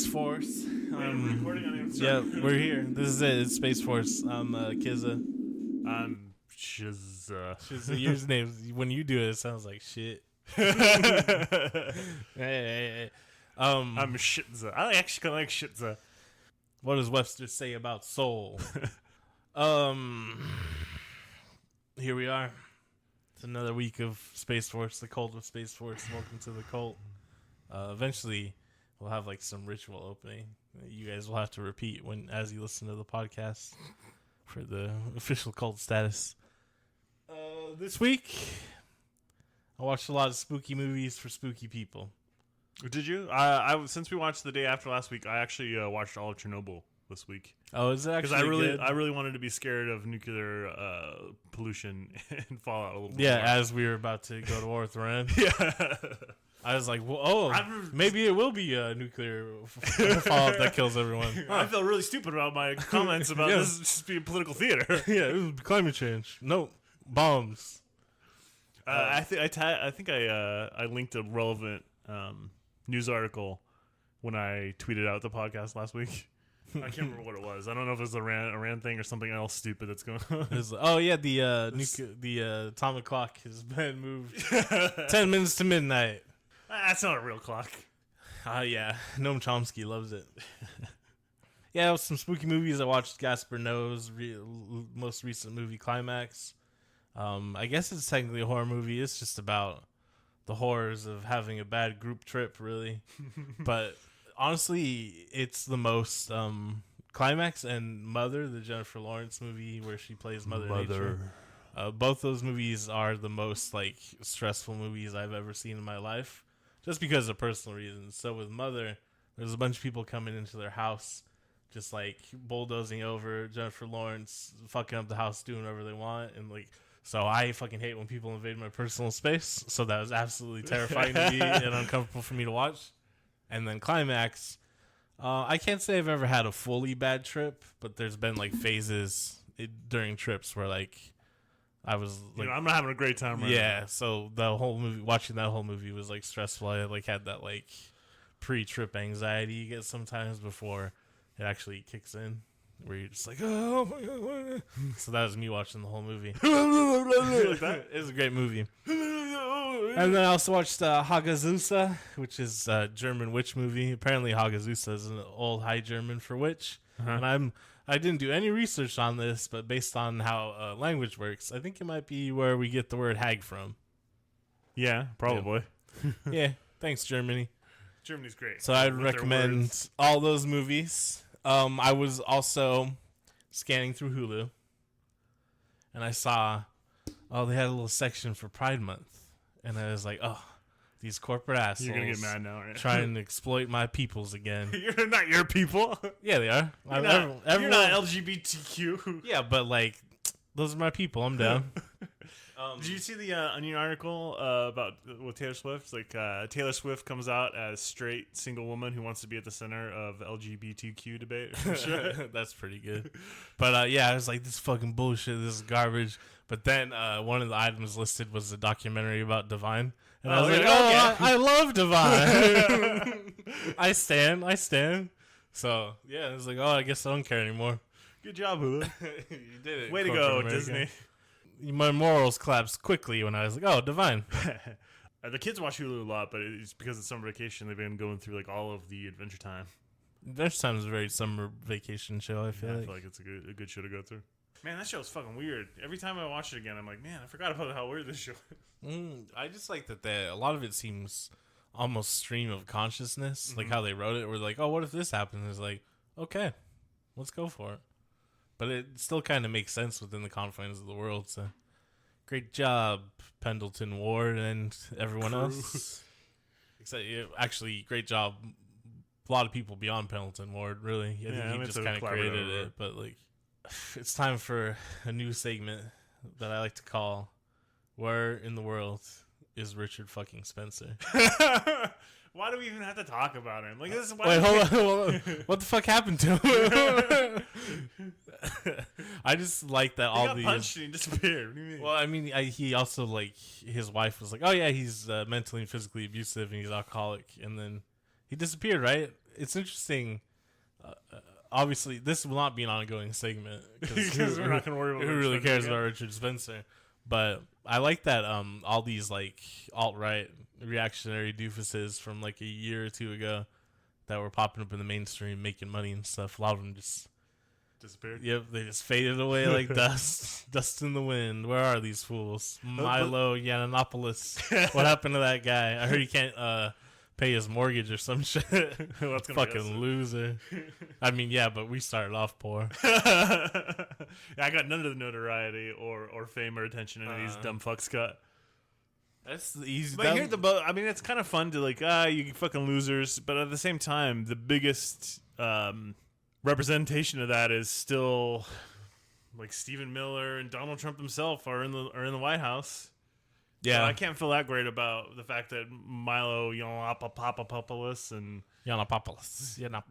Space Force. We're recording on it. Yeah, we're here. This is it. It's Space Force. I'm Kizza. I'm Shizza. Your name. When you do it, it sounds like shit. Hey. I'm Shitza. I actually kind of like Shitza. What does Webster say about soul? Here we are. It's another week of Space Force, the cult of Space Force. Welcome to the cult. Eventually, we'll have like some ritual opening. You guys will have to repeat as you listen to the podcast for the official cult status. This week, I watched a lot of spooky movies for spooky people. Did you? I since we watched the day after last week, I actually watched all of Chernobyl this week. Oh, is it actually because I really wanted to be scared of nuclear pollution and fallout a little bit. Yeah, more. as we were about to go to war with Iran. Yeah. I was like, well, maybe it will be a nuclear fallout that kills everyone. Huh. I felt really stupid about my comments about this just being political theater. Yeah, it was climate change. No, bombs. I think I linked a relevant news article when I tweeted out the podcast last week. I can't remember what it was. I don't know if it was a Iran thing or something else stupid that's going on. The atomic clock has been moved 10 minutes to midnight. That's not a real clock. Yeah. Noam Chomsky loves it. Yeah, it was some spooky movies. I watched Gaspar Noé's most recent movie, Climax. I guess it's technically a horror movie. It's just about the horrors of having a bad group trip, really. But honestly, it's the most Climax and Mother, the Jennifer Lawrence movie where she plays Mother Nature. Both those movies are the most like stressful movies I've ever seen in my life, just because of personal reasons. So with Mother, there's a bunch of people coming into their house, just like bulldozing over Jennifer Lawrence, fucking up the house, doing whatever they want, and like. So I fucking hate when people invade my personal space. So that was absolutely terrifying to me and uncomfortable for me to watch. And then Climax, I can't say I've ever had a fully bad trip, but there's been like phases during trips where like I was like, I'm not having a great time right now. Yeah, so the whole movie, watching that whole movie was like stressful. I like had that like pre-trip anxiety you get sometimes before it actually kicks in. Where you're just like, oh my god. So that was me watching the whole movie. Like that. It was a great movie. And then I also watched Hagazusa, which is a German witch movie. Apparently Hagazusa is an old High German for witch. Uh-huh. And I didn't do any research on this, but based on how language works, I think it might be where we get the word hag from. Yeah, probably. Yeah, thanks Germany. Germany's great. So I'd recommend all those movies. I was also scanning through Hulu, and I saw, they had a little section for Pride Month, and I was like, oh, these corporate assholes. You're gonna get mad now, right? Trying to exploit my peoples again. You're not your people. Yeah, they are. You're not LGBTQ. Yeah, but like, those are my people. I'm down. Did you see the Onion article about with Taylor Swift? It's like Taylor Swift comes out as straight single woman who wants to be at the center of LGBTQ debate. Sure. That's pretty good. But I was like, this fucking bullshit. This is garbage. But then one of the items listed was a documentary about Divine, and I was like, okay. I love Divine. I stand. So yeah, I was like, I guess I don't care anymore. Good job, Hulu. You did it. Way to go, Disney. My morals collapsed quickly when I was like, Divine. The kids watch Hulu a lot, but it's because it's summer vacation. They've been going through like all of the Adventure Time. Adventure Time is a very summer vacation show, I feel like it's a good show to go through. Man, that show's fucking weird. Every time I watch it again, I'm like, man, I forgot about how weird this show is. I just like that a lot of it seems almost stream of consciousness, like how they wrote it. We're like, what if this happens? It's like, okay, let's go for it. But it still kind of makes sense within the confines of the world. So, great job, Pendleton Ward and everyone else. Except, actually, great job. A lot of people beyond Pendleton Ward, really. I think he just kind of created it. But like, it's time for a new segment that I like to call "Where in the World is Richard fucking Spencer?" Why do we even have to talk about him? Like this? Wait, hold on. What the fuck happened to him? I just like that he got punched and he disappeared. What do you mean? Well, I mean, he also like his wife was like, oh yeah, he's mentally and physically abusive and he's alcoholic, and then He disappeared, right? It's interesting. Obviously, this will not be an ongoing segment Because we're not going to worry about who really cares about Richard Spencer. But I like that all these like alt-right reactionary doofuses from like a year or two ago that were popping up in the mainstream making money and stuff. A lot of them just disappeared. Yep, they just faded away like dust in the wind. Where are these fools? Milo Yiannopoulos. What happened to that guy? I heard he can't pay his mortgage or some shit. That's fucking loser. I mean, yeah, but we started off poor. I got none of the notoriety or fame or attention any of these dumb fucks got. That's the easy. But I mean, it's kind of fun to like, you fucking losers. But at the same time, the biggest representation of that is still like Stephen Miller and Donald Trump himself are in the White House. Yeah, so I can't feel that great about the fact that Milo Yiannopoulos and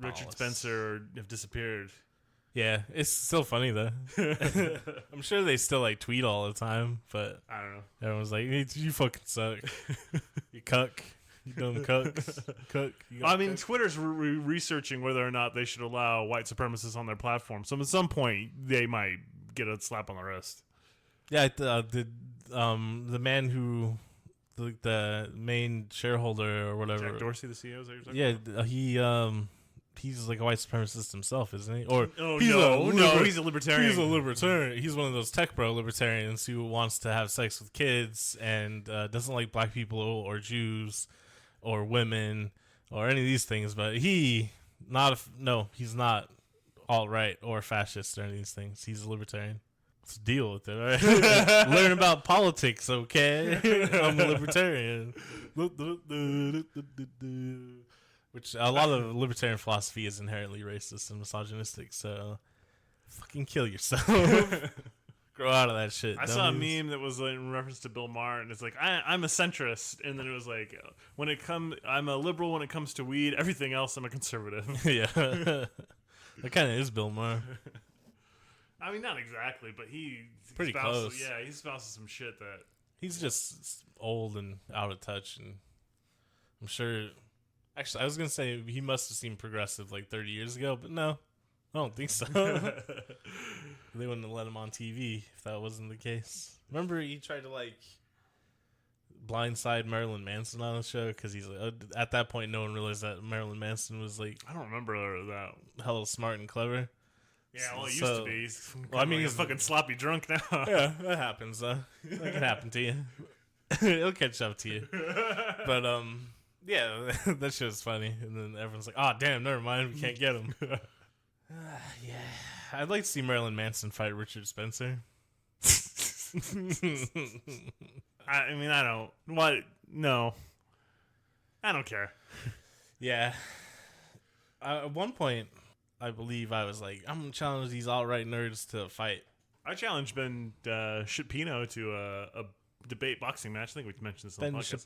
Richard Spencer have disappeared. Yeah, it's still funny though. I'm sure they still like tweet all the time, but I don't know. Everyone's like, hey, "You fucking suck, you cuck, you dumb cucks, cuck." I mean, Twitter's researching whether or not they should allow white supremacists on their platform. So at some point, they might get a slap on the wrist. Yeah, the man who, the main shareholder or whatever, Jack Dorsey, the CEO, is that what you're talking about? He's like a white supremacist himself, isn't he? Or he's a libertarian. He's a libertarian. He's one of those tech bro libertarians who wants to have sex with kids and doesn't like black people or Jews or women or any of these things. But he's not alt-right or fascist or any of these things. He's a libertarian. Let's deal with it, all right? Learn about politics, okay? I'm a libertarian. Which a lot of libertarian philosophy is inherently racist and misogynistic, so fucking kill yourself. Grow out of that shit. I saw a meme that was like in reference to Bill Maher, and it's like, I'm a centrist, and then it was like, I'm a liberal when it comes to weed. Everything else, I'm a conservative. Yeah, that kind of is Bill Maher. I mean, not exactly, but he pretty close. Yeah, he spouses some shit that he's just old and out of touch, and I'm sure. Actually, I was gonna say he must have seemed progressive like 30 years ago, but no, I don't think so. They wouldn't have let him on TV if that wasn't the case. Remember, he tried to like blindside Marilyn Manson on the show because he's like, at that point, no one realized that Marilyn Manson was like, I don't remember that, hella smart and clever. Yeah, well, it used to be. He's fucking sloppy drunk now. Yeah, that happens. That can happen to you. It'll catch up to you. But yeah, that shit was funny. And then everyone's like, "Oh, damn, never mind. We can't get him." Yeah, I'd like to see Marilyn Manson fight Richard Spencer. I mean, I don't. What? No, I don't care. Yeah. At one point, I believe I was like, I'm gonna challenge these alt-right nerds to a fight. I challenged Ben Shapiro to a debate boxing match. I think we mentioned this on the podcast.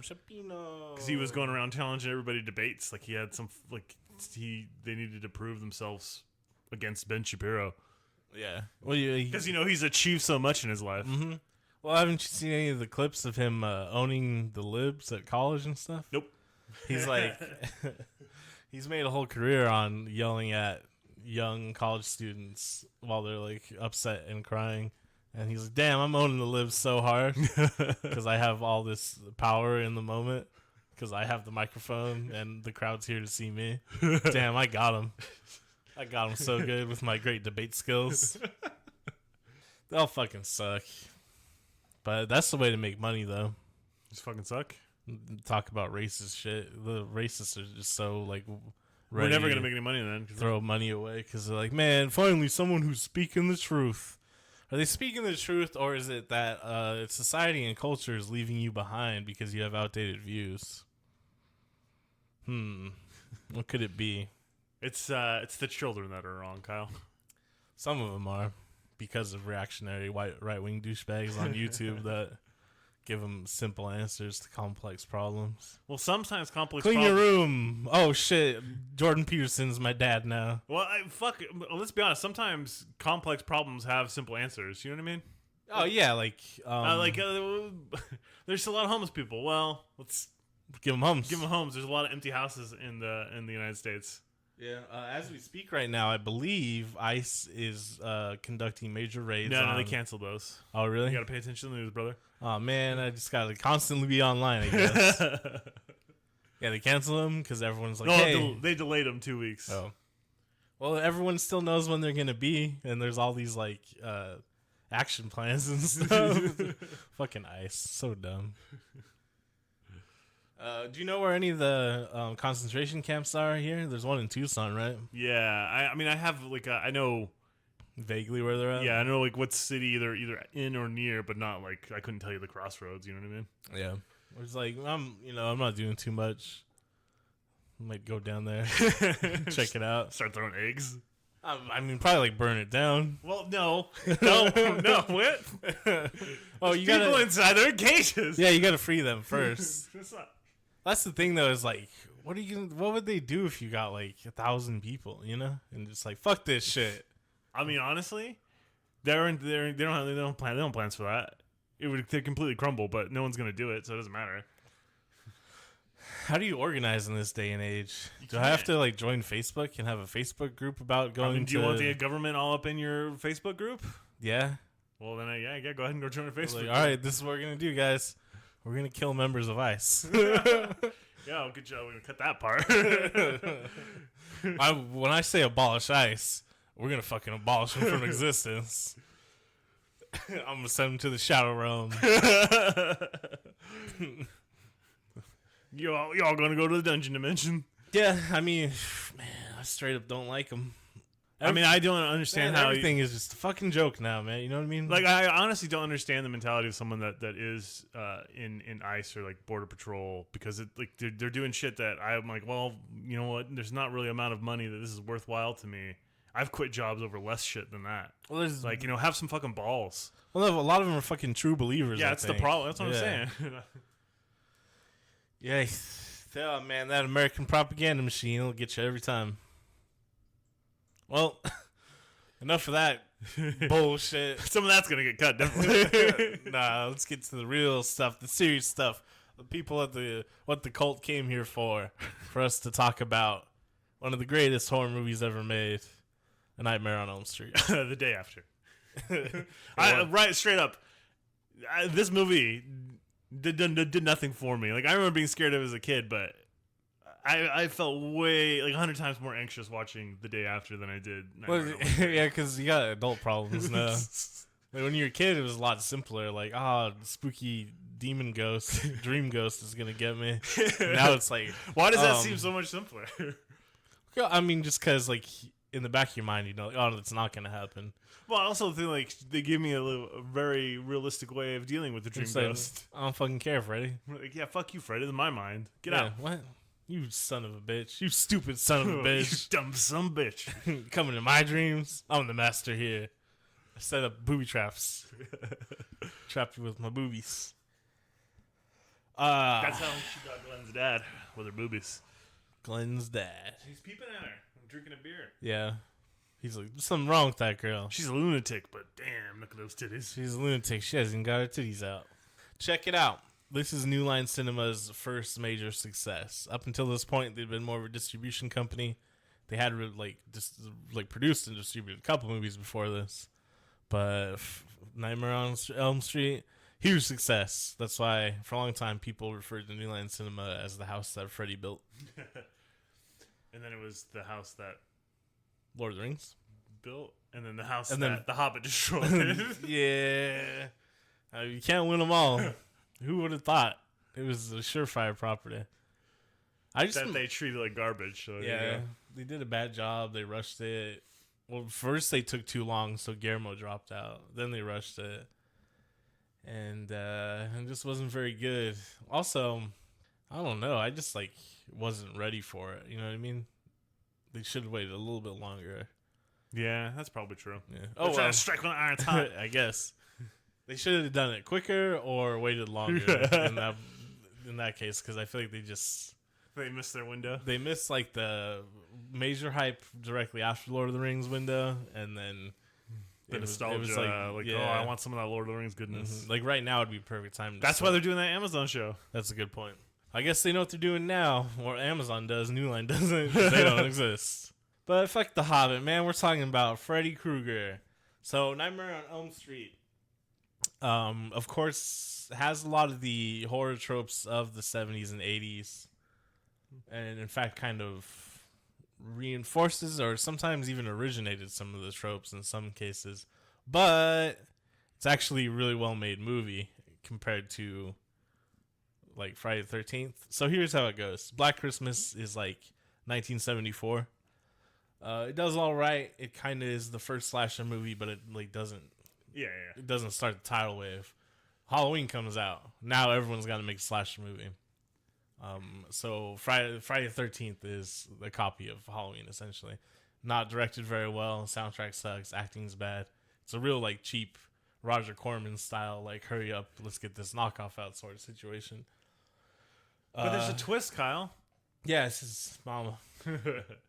Shapiro. Because he was going around challenging everybody to debates. Like, he had some, they needed to prove themselves against Ben Shapiro. Yeah. Well, because, he's achieved so much in his life. Mm-hmm. Well, haven't you seen any of the clips of him owning the libs at college and stuff? Nope. He's like, he's made a whole career on yelling at young college students while they're like upset and crying. And he's like, damn, I'm owning the libs so hard because I have all this power in the moment because I have the microphone and the crowd's here to see me. Damn, I got him. I got him so good with my great debate skills. They'll fucking suck. But that's the way to make money, though. Just fucking suck? Talk about racist shit. The racists are just so, like, we're never going to make any money then. Throw money away because they're like, man, finally someone who's speaking the truth. Are they speaking the truth, or is it that society and culture is leaving you behind because you have outdated views? What could it be? It's the children that are wrong, Kyle. Some of them are, because of reactionary right-wing douchebags on YouTube that give them simple answers to complex problems. Well, sometimes complex Clean your room. Oh, shit. Jordan Peterson's my dad now. Well, let's be honest. Sometimes complex problems have simple answers. You know what I mean? Oh, yeah. There's a lot of homeless people. Well, let's Give them homes. Give them homes. There's a lot of empty houses in the United States. Yeah. As we speak right now, I believe ICE is conducting major raids. No, they canceled those. Oh, really? You got to pay attention to the news, brother. Oh, man. I just got to constantly be online, I guess. Yeah, they cancel them because everyone's like, hey. They delayed them 2 weeks. Oh. Well, everyone still knows when they're going to be, and there's all these, like, action plans and stuff. Fucking ICE. So dumb. Do you know where any of the concentration camps are here? There's one in Tucson, right? Yeah, I mean, I have like I know vaguely where they're at. Yeah, I know like what city either in or near, but not like I couldn't tell you the crossroads. You know what I mean? Yeah, it's like I'm not doing too much. I might go down there, check it out, start throwing eggs. I mean, probably like burn it down. Well, no, what? Oh, you got people inside their cages. Yeah, you got to free them first. That's the thing, though. Is like, what would they do if you got like 1,000 people? You know, and just like fuck this shit. I mean, honestly, they don't plans for that. They'd completely crumble, but no one's gonna do it, so it doesn't matter. How do you organize in this day and age? Do I have to like join Facebook and have a Facebook group about going? Do you want the government all up in your Facebook group? Yeah. Well, then go ahead and go join a Facebook. All right, this is what we're gonna do, guys. We're gonna kill members of ICE. Yeah, good job. We're gonna cut that part. When I say abolish ICE, we're gonna fucking abolish them from existence. I'm gonna send them to the shadow realm. Y'all gonna go to the dungeon dimension? Yeah, I mean, man, I straight up don't like them. I mean, I don't understand how everything is just a fucking joke now, man. You know what I mean? Like, I honestly don't understand the mentality of someone that is in ICE or like Border Patrol, because they're doing shit that I'm like, well, you know what? There's not really amount of money that this is worthwhile to me. I've quit jobs over less shit than that. Well, there's like, have some fucking balls. Well, a lot of them are fucking true believers. Yeah, that's the problem. That's what I'm saying. Yeah, man, that American propaganda machine will get you every time. Well, enough of that bullshit. Some of that's gonna get cut, definitely. Nah, let's get to the real stuff, the serious stuff. The people at what the cult came here for us to talk about one of the greatest horror movies ever made, A Nightmare on Elm Street. The Day After. Right, straight up. This movie did nothing for me. Like, I remember being scared of it as a kid, but I felt way, like, 100 times more anxious watching The Day After than I did. Yeah, because you got adult problems now. Like, when you were a kid, it was a lot simpler. Like, spooky demon ghost, dream ghost is going to get me. Now it's like... Why does that seem so much simpler? I mean, just because, like, in the back of your mind, you know, like, it's not going to happen. Well, I also think, like, they give me a very realistic way of dealing with the dream ghost. I don't fucking care, Freddy. Like, yeah, fuck you, Freddy. In my mind. Get out. What? You son of a bitch. You stupid son of a bitch. You dumb son of a bitch. Coming in my dreams. I'm the master here. I set up booby traps. Trapped you with my boobies. That's how she got Glenn's dad, with her boobies. Glenn's dad. He's peeping at her. I'm drinking a beer. Yeah. He's like, there's something wrong with that girl. She's a lunatic, but damn, look at those titties. She's a lunatic. She hasn't got her titties out. Check it out. This is New Line Cinema's first major success. Up until this point, they'd been more of a distribution company. They had produced and distributed a couple movies before this. But Nightmare on Elm Street, huge success. That's why, for a long time, people referred to New Line Cinema as the house that Freddy built. And then it was the house that Lord of the Rings built, and then the house that the Hobbit destroyed. Yeah. You can't win them all. Who would have thought? It was a surefire property. That they treated like garbage. So yeah, they did a bad job. They rushed it. Well, first they took too long, so Guillermo dropped out. Then they rushed it. And it just wasn't very good. Also, I don't know. I just wasn't ready for it. You know what I mean? They should have waited a little bit longer. Yeah, that's probably true. Yeah. Trying to strike when the iron's hot. I guess they should have done it quicker or waited longer in that case, because I feel like they missed their window. They missed the major hype directly after Lord of the Rings window, and then the nostalgia. I want some of that Lord of the Rings goodness. Mm-hmm. Like right now would be a perfect time. That's why they're doing that Amazon show. That's a good point. I guess they know what they're doing now, or Amazon does. New Line doesn't. 'Cause they don't exist. But fuck The Hobbit, man. We're talking about Freddy Krueger. So Nightmare on Elm Street, of course, has a lot of the horror tropes of the 70s and 80s, and in fact, kind of reinforces or sometimes even originated some of the tropes in some cases. But it's actually a really well made movie compared to like Friday the 13th. So here's how it goes. Black Christmas is like 1974. It does all right. It kind of is the first slasher movie, but it like doesn't. Yeah. It doesn't start the tidal wave. Halloween comes out. Now everyone's got to make a slasher movie. So Friday the 13th is a copy of Halloween, essentially. Not directed very well. Soundtrack sucks. Acting's bad. It's a real like cheap Roger Corman style, like hurry up, let's get this knockoff out sort of situation. But there's a twist, Kyle. Yeah, it's his mama.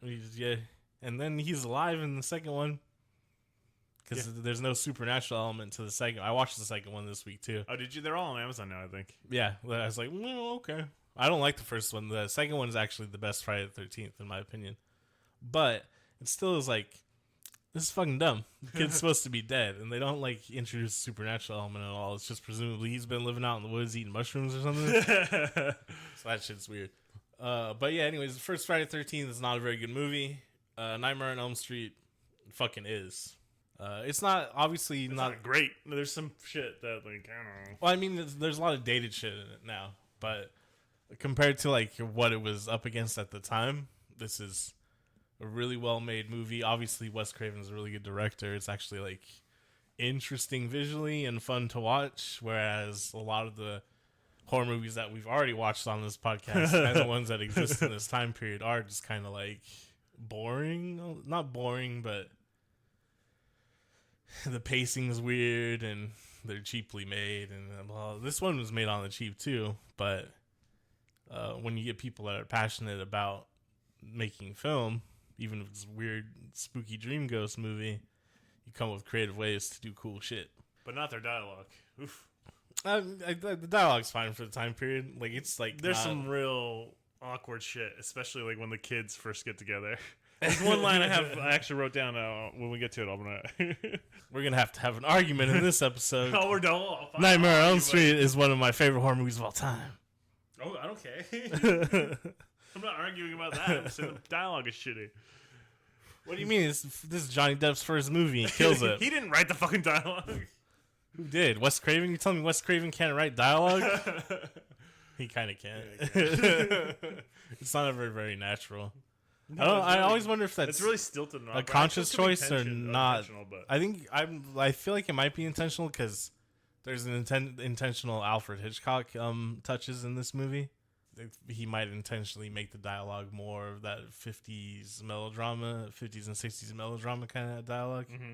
Yeah. And then he's alive in the second one. Because there's no supernatural element to the second. I watched the second one this week, too. Oh, did you? They're all on Amazon now, I think. Yeah. I was like, well, okay. I don't like the first one. The second one is actually the best Friday the 13th, in my opinion. But it still is like, this is fucking dumb. The kid's supposed to be dead. And they don't, like, introduce a supernatural element at all. It's just presumably he's been living out in the woods eating mushrooms or something. So that shit's weird. But yeah, anyways, the first Friday the 13th is not a very good movie. Nightmare on Elm Street fucking is. It's not obviously It's not great. There's some shit that like I don't know. Well, I mean, there's a lot of dated shit in it now, but compared to like what it was up against at the time, this is a really well made movie. Obviously, Wes Craven's a really good director. It's actually like interesting visually and fun to watch, whereas a lot of the horror movies that we've already watched on this podcast and the ones that exist in this time period are just kind of like boring. Not boring, but the pacing's weird and they're cheaply made. And well, this one was made on the cheap too, but when you get people that are passionate about making film, even if it's a weird, spooky dream ghost movie, you come up with creative ways to do cool shit. But not their dialogue. Oof. The dialogue's fine for the time period. Like it's like There's some real awkward shit, especially like when the kids first get together. There's one line I actually wrote down. When we get to it, we're gonna have to have an argument in this episode. Oh, we're done. Nightmare on Elm Street is one of my favorite horror movies of all time. Oh, I don't care. I'm not arguing about that. I'm saying the dialogue is shitty. What do you mean? This is Johnny Depp's first movie. He kills it. He didn't write the fucking dialogue. Who did? Wes Craven? You telling me Wes Craven can't write dialogue? He kind of can. It's not ever very natural. No, I always wonder if it's really stilted. A conscious choice or not. I feel like it might be intentional because there's an intentional Alfred Hitchcock touches in this movie. He might intentionally make the dialogue more of that 50s and 60s melodrama kind of dialogue. Mm-hmm.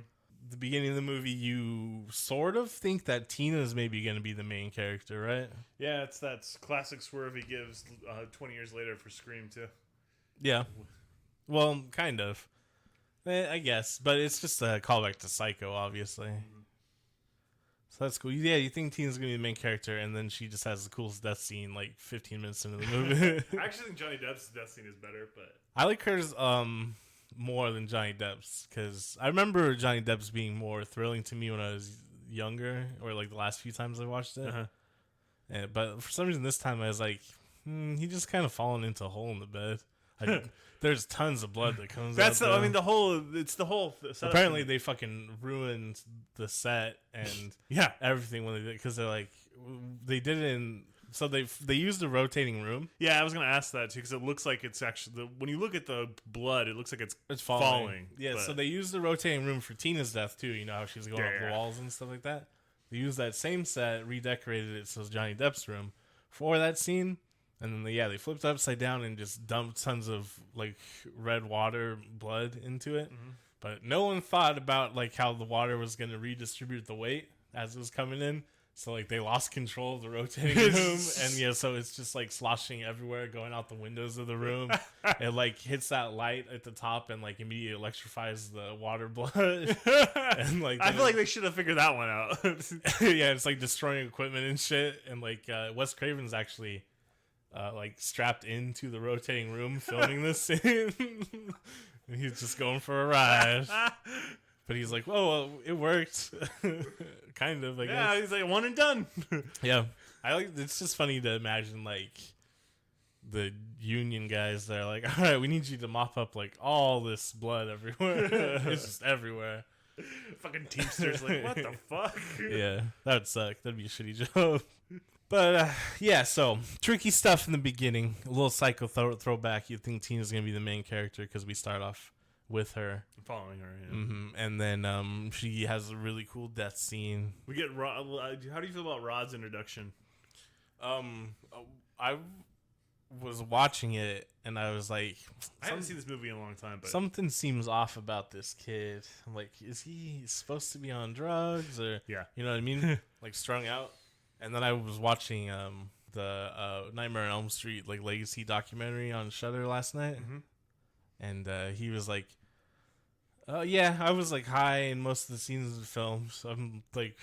The beginning of the movie, you sort of think that Tina is maybe going to be the main character, right? Yeah, it's that classic swerve he gives 20 years later for Scream too. Yeah. Well, kind of. I guess. But it's just a callback to Psycho, obviously. Mm-hmm. So that's cool. Yeah, you think Tina's going to be the main character, and then she just has the coolest death scene like 15 minutes into the movie. I actually think Johnny Depp's death scene is better, but... I like hers more than Johnny Depp's, because I remember Johnny Depp's being more thrilling to me when I was younger, or like the last few times I watched it. Uh-huh. But for some reason this time I was like, he just kind of fallen into a hole in the bed. There's tons of blood that comes out. It's the whole apparently they fucking ruined the set and everything when they did, because they're like, they did it in, so they used a rotating room. Yeah, I was gonna ask that too, because it looks like it's actually when you look at the blood, it looks like it's falling. Yeah, so they used the rotating room for Tina's death too. You know how she's going up the walls and stuff like that. They used that same set, redecorated it so it's Johnny Depp's room for that scene. And then they flipped it upside down and just dumped tons of like red water blood into it. Mm-hmm. But no one thought about like how the water was going to redistribute the weight as it was coming in. So like they lost control of the rotating room, and so it's just like sloshing everywhere, going out the windows of the room. It like hits that light at the top and like immediately electrifies the water blood. And like I feel like they should have figured that one out. Yeah, it's like destroying equipment and shit. And like Wes Craven's actually like strapped into the rotating room filming this scene. And he's just going for a ride. But he's like, whoa, well, it worked. Kind of, I guess. Yeah, he's like, one and done. Yeah. It's just funny to imagine, like, the union guys that are like, all right, we need you to mop up, like, all this blood everywhere. It's just everywhere. Fucking Teamsters, like, what the fuck? Yeah, that would suck. That'd be a shitty job. But, yeah, so, tricky stuff in the beginning. A little psycho throwback. You'd think Tina's going to be the main character because we start off with her. Following her, yeah. Mm-hmm. And then she has a really cool death scene. We get Rod. How do you feel about Rod's introduction? I was watching it, and I was like... I haven't seen this movie in a long time, but... Something seems off about this kid. I'm like, is he supposed to be on drugs? Or, yeah. You know what I mean? Like, strung out. And then I was watching the Nightmare on Elm Street like legacy documentary on Shudder last night. Mm-hmm. And he was like, yeah, I was like high in most of the scenes of the film. So I'm like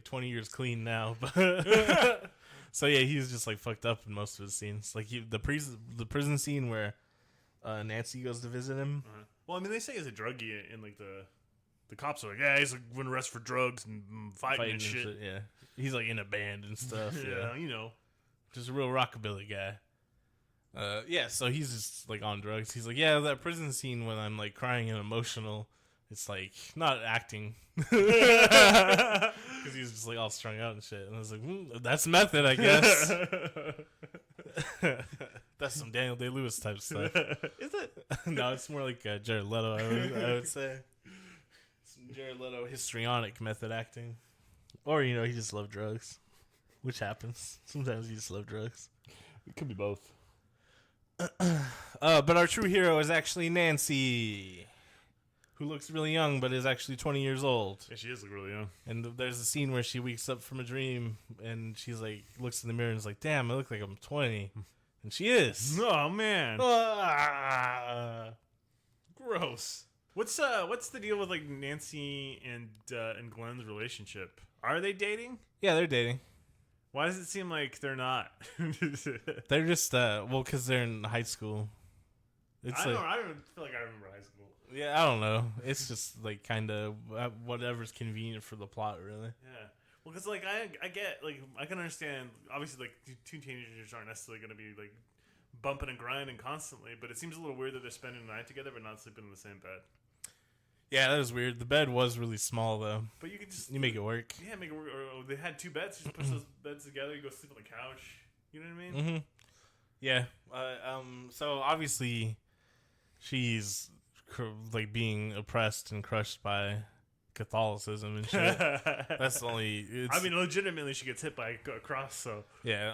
20 years clean now. But so yeah, he was just like fucked up in most of his scenes. Like the prison scene where Nancy goes to visit him. Uh-huh. Well, I mean, they say he's a druggie, and like the cops are like, yeah, he's like been arrested for drugs and fighting and shit. Yeah, he's like in a band and stuff. Yeah, you know, just a real rockabilly guy. Yeah, so he's just like on drugs. He's like, yeah, that prison scene when I'm like crying and emotional, it's like not acting because he's just like all strung out and shit. And I was like, that's method, I guess. That's some Daniel Day-Lewis type stuff. Is it? No, it's more like Jared Leto. I would say some Jared Leto histrionic method acting, or you know, he just loved drugs, which happens sometimes. You just love drugs. It could be both. But our true hero is actually Nancy, who looks really young but is actually 20 years old. Yeah, she does look really young. And there's a scene where she wakes up from a dream and she's like, looks in the mirror and is like, damn, I look like I'm 20. And she is. Oh, man. Gross. What's the deal with like Nancy and Glenn's relationship? Are they dating? Yeah, they're dating. Why does it seem like they're not? They're just because they're in high school. I don't feel like I remember high school. Yeah, I don't know. It's just like kind of whatever's convenient for the plot, really. Yeah. Well, because like I get like I can understand. Obviously, like two teenagers aren't necessarily going to be like bumping and grinding constantly, but it seems a little weird that they're spending the night together but not sleeping in the same bed. Yeah, that was weird. The bed was really small, though. But you could just... You make it work. Yeah, make it work. Or they had two beds. You just push those beds together. You go sleep on the couch. You know what I mean? Mm-hmm. Yeah. So, obviously, she's, like, being oppressed and crushed by Catholicism and shit. That's the only... I mean, legitimately, she gets hit by a cross, so... Yeah,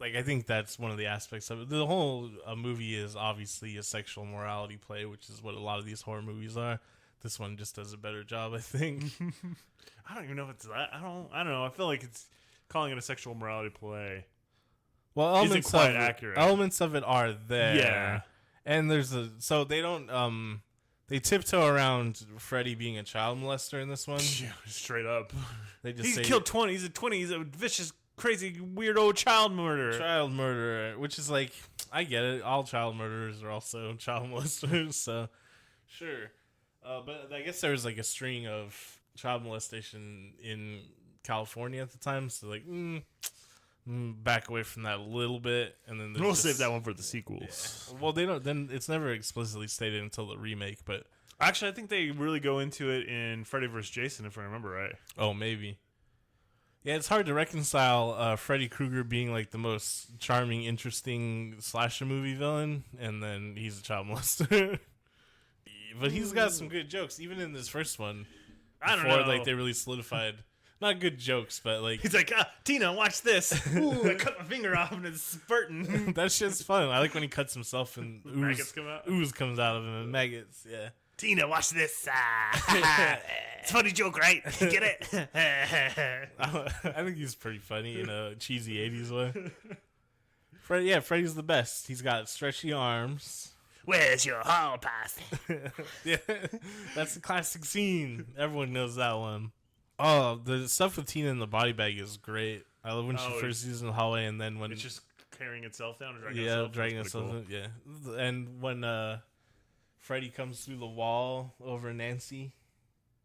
I think that's one of the aspects of it. The whole movie is obviously a sexual morality play, which is what a lot of these horror movies are. This one just does a better job, I think. I don't even know if it's that. I don't know. I feel like it's calling it a sexual morality play. Well, elements isn't quite of accurate. Elements of it are there. Yeah. And so they don't they tiptoe around Freddy being a child molester in this one. Yeah, straight up. They just He's say killed 20. He's a 20. He's a vicious, crazy, weirdo child murderer. Child murderer, which is like, I get it. All child murderers are also child molesters, so sure. But I guess there was like a string of child molestation in California at the time, so like, back away from that a little bit, and then we'll save that one for the sequels. Yeah. Well, they don't. Then it's never explicitly stated until the remake, but actually, I think they really go into it in Freddy vs. Jason, if I remember right. Oh, maybe. Yeah, it's hard to reconcile Freddy Krueger being like the most charming, interesting slasher movie villain, and then he's a child molester. But he's got some good jokes, even in this first one. I don't know. Like they really solidified, not good jokes, but like he's like, Tina, watch this. Ooh, I cut my finger off and it's spurting. That shit's fun. I like when he cuts himself and maggots come out. Ooze comes out of him and maggots. Yeah. Tina, watch this. It's a funny joke, right? Get it? I think he's pretty funny in a cheesy 80s way. Freddy's the best. He's got stretchy arms. Where's your hall pass? Yeah, that's the classic scene. Everyone knows that one. Oh, the stuff with Tina in the body bag is great. I love when she first sees in the hallway, and then when it's just carrying itself down. Or dragging itself. Dragging itself. Cool. Yeah, and when Freddy comes through the wall over Nancy.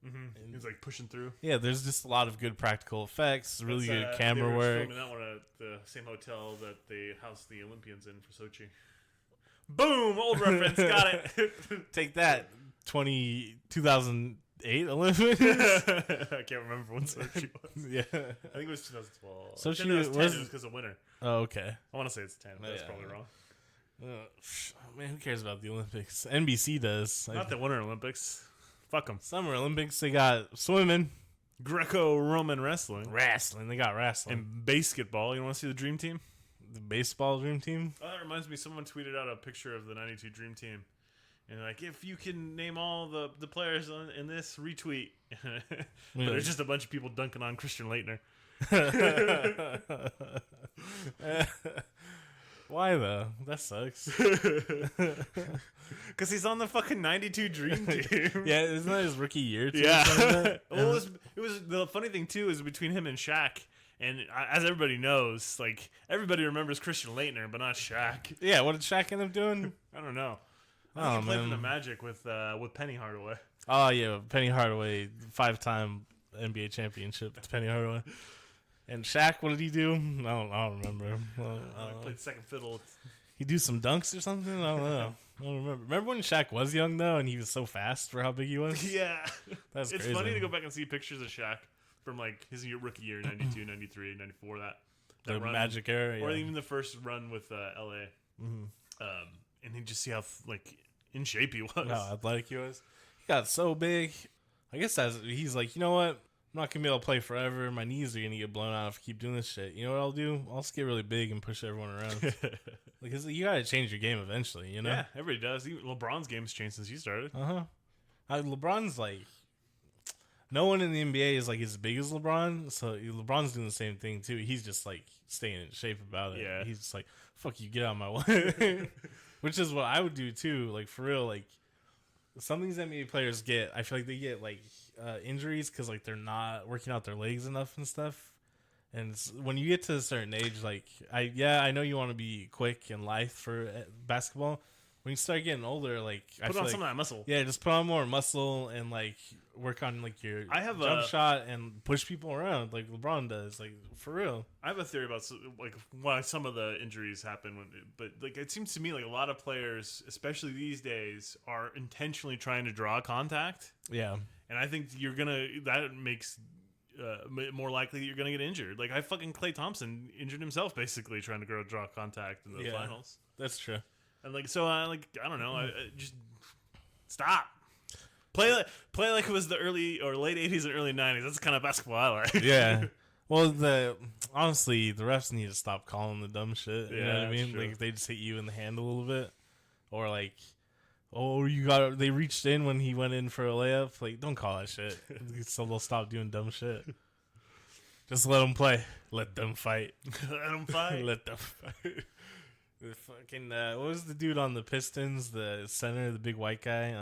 Mm-hmm. He's like pushing through. Yeah, there's just a lot of good practical effects, really good camera work. Filming that one at the same hotel that they housed the Olympians in for Sochi. Boom! Old reference, got it. Take that, 2008 Olympics. I can't remember when Sochi was. Yeah, I think it was 2012. Sochi was 10. It was because of winter. Oh, okay. I want to say it's 10. But that's probably wrong. Man, who cares about the Olympics? NBC does. Not the Winter Olympics. Fuck them. Summer Olympics, they got swimming. Greco-Roman wrestling. They got wrestling. And basketball. You want to see the Dream Team? The baseball Dream Team? Oh, that reminds me. Someone tweeted out a picture of the 92 Dream Team. And like, if you can name all the players in this, retweet. But there's just a bunch of people dunking on Christian Leitner. Why though? That sucks. Because he's on the fucking 92 Dream Team. Yeah, isn't that his rookie year too? Yeah. Well, it was the funny thing too is between him and Shaq. And as everybody knows, like everybody remembers Christian Leitner, but not Shaq. Yeah, what did Shaq end up doing? I don't know. I think he played in the Magic with Penny Hardaway. Oh yeah, Penny Hardaway, 5-time NBA championship. Penny Hardaway. And Shaq, what did he do? I don't remember. He played second fiddle. He do some dunks or something? I don't know. I don't remember. Remember when Shaq was young though, and he was so fast for how big he was? Yeah, that's it's crazy. Funny to go back and see pictures of Shaq from like his rookie year, 92, 93, 94. That run, Magic era, or even the first run with LA. Mm-hmm. And you just see how like in shape he was. How athletic he was. He got so big. I guess he's like, you know what? I'm not gonna be able to play forever. My knees are gonna get blown out if I keep doing this shit. You know what I'll do? I'll just get really big and push everyone around. Because you gotta change your game eventually, you know? Yeah, everybody does. Even LeBron's game's changed since you started. LeBron's like, no one in the NBA is like as big as LeBron, so LeBron's doing the same thing too. He's just like staying in shape about it. Yeah. He's just like, fuck you, get out of my way. Which is what I would do too. Like for real, like some of these NBA players get, I feel like they get like injuries because like they're not working out their legs enough and stuff. And when you get to a certain age, like I know you want to be quick and lithe for basketball. When you start getting older, like put on some of that muscle. Yeah, just put on more muscle and like work on like your jump shot and push people around like LeBron does. Like for real. I have a theory about like why some of the injuries happen, but like it seems to me like a lot of players, especially these days, are intentionally trying to draw contact. Yeah, and I think that makes more likely that you're gonna get injured. Like fucking Klay Thompson injured himself basically trying to draw contact in the finals. That's true. And like so, I don't know. I just stop. Play like it was the early or late 80s and early 90s. That's the kind of basketball I like. Yeah. Well, honestly, the refs need to stop calling the dumb shit. You know what I mean? Like if they just hit you in the hand a little bit, or like, they reached in when he went in for a layup. Like, don't call that shit. So they'll stop doing dumb shit. Just let them play. Let them fight. Let them fight. Let them fight. The fucking what was the dude on the Pistons? The center, the big white guy.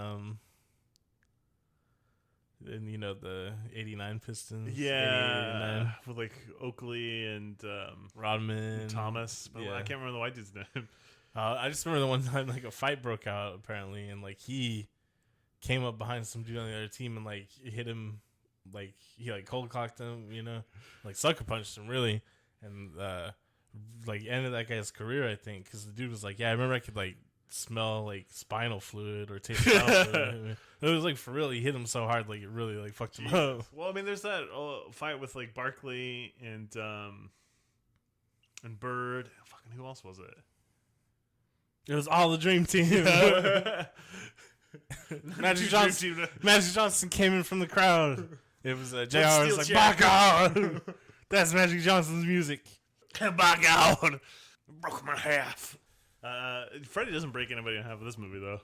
And you know the '89 Pistons. Yeah, with like Oakley and Rodman, and Thomas. But I can't remember the white dude's name. I just remember the one time like a fight broke out apparently, and like he came up behind some dude on the other team and like hit him, like he like cold cocked him, you know, like sucker punched him really, and like ended that guy's career, I think, because the dude was like, yeah, I remember I could like smell like spinal fluid or taste spinal fluid. It was like for real, he hit him so hard like it really like fucked him up. Well, I mean, there's that fight with like Barkley and Bird. Fucking who else was it? It was all the Dream Team. Magic Johnson came in from the crowd. It was JR was like, back out. That's Magic Johnson's music. Back out. Broke my half. Freddy doesn't break anybody in half of this movie, though.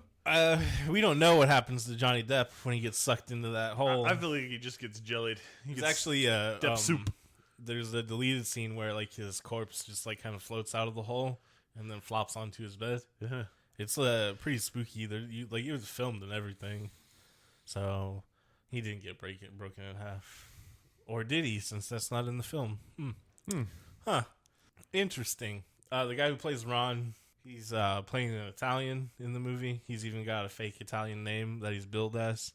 We don't know what happens to Johnny Depp when he gets sucked into that hole. I feel like he just gets jellied. He's actually Depp soup. There's a deleted scene where like his corpse just like kind of floats out of the hole and then flops onto his bed. Yeah. It's pretty spooky. It was filmed and everything, so he didn't get broken in half, or did he? Since that's not in the film. Huh. Interesting. The guy who plays Ron, he's playing an Italian in the movie. He's even got a fake Italian name that he's billed as.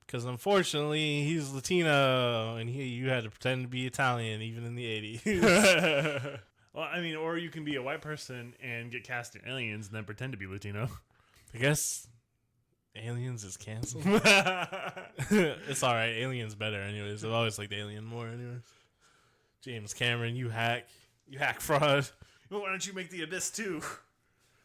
Because unfortunately, he's Latino, and you had to pretend to be Italian even in the 80s. Well, I mean, or you can be a white person and get cast in Aliens and then pretend to be Latino. I guess Aliens is canceled. It's alright. Alien's better anyways. I've always liked Alien more anyways. James Cameron, you hack fraud. Well, why don't you make The Abyss too?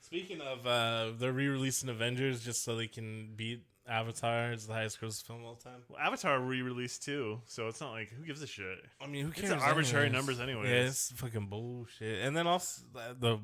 Speaking of, they're re-releasing Avengers just so they can beat Avatar as the highest grossing film of all time. Well, Avatar re-released too, so it's not like, who gives a shit? I mean, who cares? It's arbitrary numbers anyways. Yeah, it's fucking bullshit. And then also the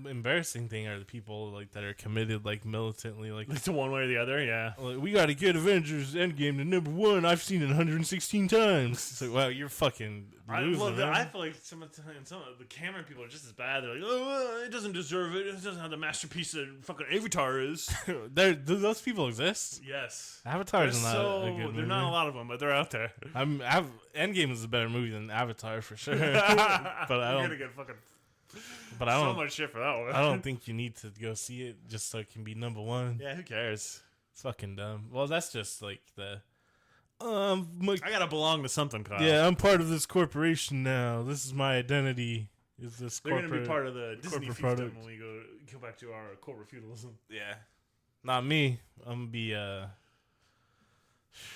embarrassing thing are the people like that are committed like militantly like to one way or the other. Yeah, like, we got to get Avengers Endgame to number 1. I've seen it 116 times. It's like, wow, you're fucking losing. I feel like some of the Cameron people are just as bad. They're like, oh, it doesn't deserve it. It doesn't have the masterpiece that fucking Avatar is. Do those people exist? Yes, Avatar's not a good movie. They're not a lot of them, but they're out there. Endgame is a better movie than Avatar for sure. But I don't. You're gonna get fucking. But I don't. So much shit for that one. I don't think you need to go see it just so it can be number 1. Yeah, who cares? It's fucking dumb. Well, that's just like the. I gotta belong to something, Kyle. Yeah, I'm part of this corporation now. This is my identity. Is this? They're gonna be part of the Disney fiefdom product. when we go back to our corporate feudalism. Yeah, not me. I'm gonna be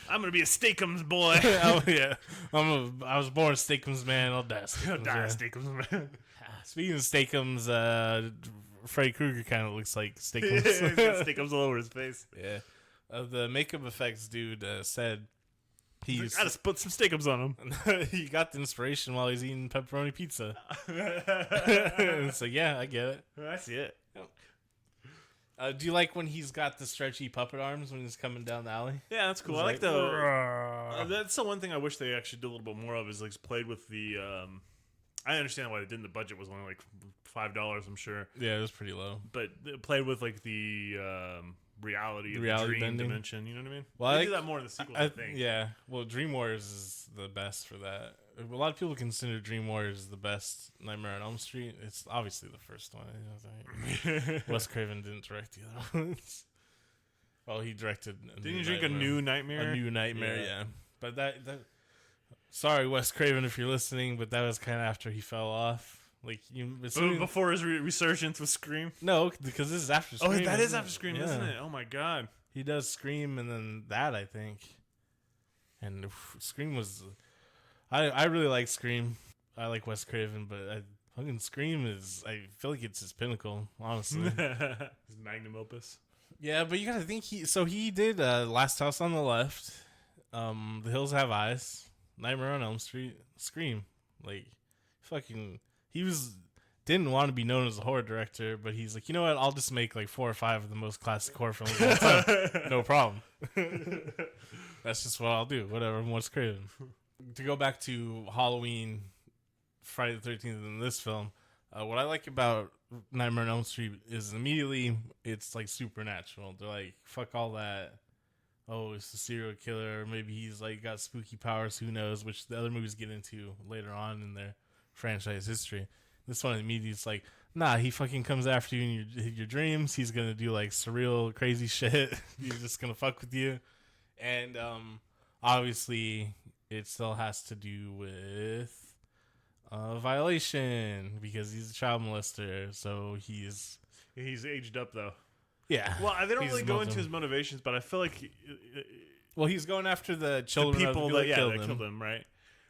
I'm gonna be a Steakums boy. Yeah, I was born a Steakums man. I'll die. I'll die a Steakums man. Speaking of Steakums, Freddy Krueger kind of looks like Steakums. He's got Steakums all over his face. Yeah, the makeup effects dude said he gotta put some Steakums on him. He got the inspiration while he's eating pepperoni pizza. So yeah, I get it. I see it. Do you like when he's got the stretchy puppet arms when he's coming down the alley? Yeah, that's cool. I like the. That's the one thing I wish they actually did a little bit more of is like played with the. I understand why they didn't. The budget was only like $5, I'm sure. Yeah, it was pretty low. But it played with like the reality of the dream bending dimension. You know what I mean? Well, they do that more in the sequels, I think. Yeah. Well, Dream Warriors is the best for that. A lot of people consider Dream Warriors the best Nightmare on Elm Street. It's obviously the first one. Wes Craven didn't direct the other ones. Well, he directed. Didn't you drink a New Nightmare? A New Nightmare, yeah. But that. Sorry, Wes Craven, if you're listening, but that was kind of after he fell off. Like before his resurgence with Scream. No, because this is after Scream. Oh, that is after Scream, isn't it? Oh my god. He does Scream and then that, I think. And Scream was. I really like Scream. I like Wes Craven, but fucking Scream is. I feel like it's his pinnacle, honestly. His magnum opus. Yeah, but you gotta think he did Last House on the Left, The Hills Have Eyes, Nightmare on Elm Street, Scream. Like, fucking. He didn't want to be known as a horror director, but he's like, you know what? I'll just make like 4 or 5 of the most classic horror films of all time. No problem. That's just what I'll do. Whatever. I'm Wes Craven. To go back to Halloween, Friday the 13th in this film, what I like about Nightmare on Elm Street is immediately it's like supernatural. They're like, fuck all that. Oh, it's a serial killer. Maybe he's like got spooky powers. Who knows? Which the other movies get into later on in their franchise history. This one immediately it's like, nah, he fucking comes after you in your dreams. He's gonna do like surreal, crazy shit. He's just gonna fuck with you. And obviously it still has to do with violation because he's a child molester. So he's aged up though. Yeah. Well, they don't really go into his motivations, but I feel like well, he's going after the children, the people that killed him, right?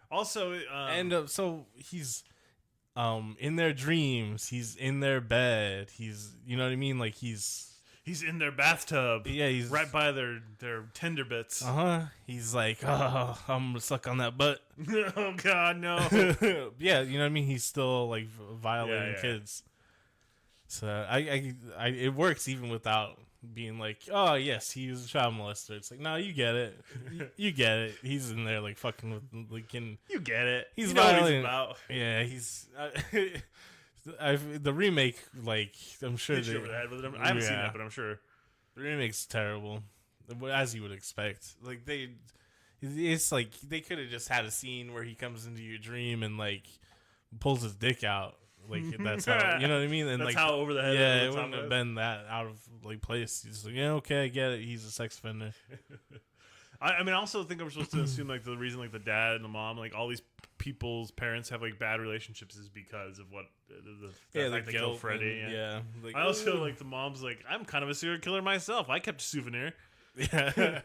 Also, and so he's in their dreams. He's in their bed. He's, you know what I mean? Like he's in their bathtub. Yeah, he's right by their tender bits. He's like, oh, I'm gonna suck on that butt. Oh God, no. Yeah, you know what I mean? He's still like violating kids. So I it works even without being like, oh yes, he was a child molester. It's like, no, you get it. You get it. He's in there like fucking with like you get it. He's you know violent. What he's about. Yeah, he's the remake, like I'm sure I haven't seen that, but I'm sure the remake's terrible, as you would expect. Like it's like they could have just had a scene where he comes into your dream and like pulls his dick out. Like that's how, you know what I mean? And That's like how over the head. yeah, it wouldn't have been that out of like place. He's like, yeah, okay, I get it. He's a sex offender. I mean, I also think I'm supposed to assume like the reason like the dad and the mom, like all these people's parents have like bad relationships is because of what the fact they killed Freddy. Yeah. Like, I also feel like the mom's like, I'm kind of a serial killer myself. I kept a souvenir. Yeah.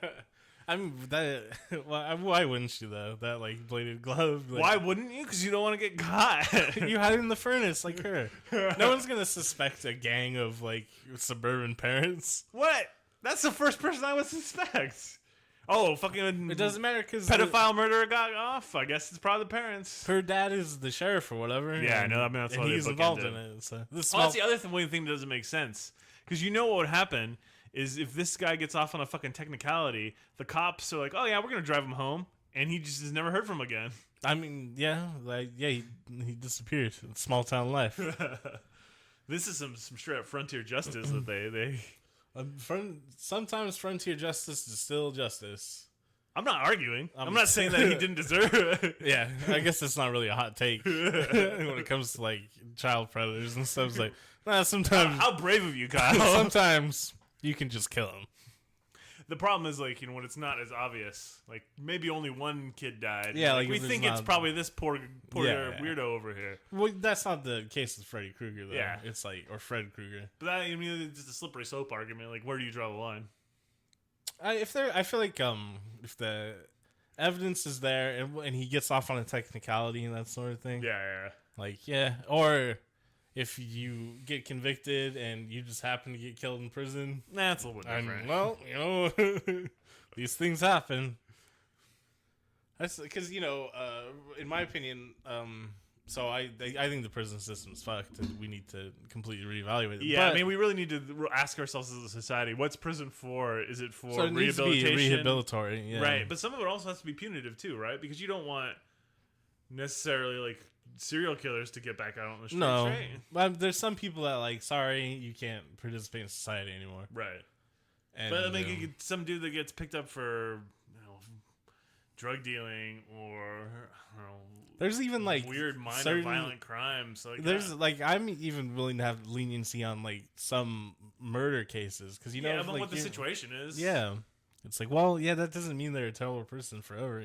I'm that. Why wouldn't you though? That like bladed glove. Like, Why wouldn't you? Because you don't want to get caught. you hide in the furnace like her. No one's gonna suspect a gang of like suburban parents. What? That's the first person I would suspect. Oh, fucking! It doesn't matter because pedophile murderer got off. I guess it's probably the parents. Her dad is the sheriff or whatever. Yeah, I know. I mean, that's and why he's involved in it. So that's the other thing that doesn't make sense. Because you know what would happen is if this guy gets off on a fucking technicality, the cops are like, "Oh yeah, we're gonna drive him home," and he just is never heard from again. I mean, yeah, like he disappeared. It's small town life. This is some straight up frontier justice that they. Sometimes frontier justice is still justice. I'm not arguing. I'm not saying that he didn't deserve it. Yeah, I guess it's not really a hot take when it comes to like child predators and stuff. It's like, nah, sometimes. How brave of you, Kyle. Sometimes you can just kill him. The problem is like, when it's not as obvious. Like maybe only one kid died. Yeah, like we think it's probably this poor weirdo over here. Well, that's not the case with Freddy Krueger though. Yeah, it's like or Fred Krueger. But that, I mean, it's just a slippery slope argument. Like, where do you draw the line? I feel like if the evidence is there and he gets off on a technicality and that sort of thing. Yeah. Like or if you get convicted and you just happen to get killed in prison, that's a little bit different. Well, these things happen. That's because in my opinion, so I think the prison system's fucked, and we need to completely reevaluate it. Yeah, I mean, we really need to ask ourselves as a society, what's prison for? Is it for so it rehabilitation? Needs to be rehabilitatory, yeah. Right, but some of it also has to be punitive too, right? Because you don't want necessarily like serial killers to get back out on the streets. No, right? but there's some people that like, sorry, you can't participate in society anymore. Right. And, but I mean, you get some dude that gets picked up for drug dealing or there's even like weird minor violent crimes. Like there's like I'm even willing to have leniency on like some murder cases because but like, what the situation is. Yeah, it's like, well, yeah, that doesn't mean they're a terrible person forever,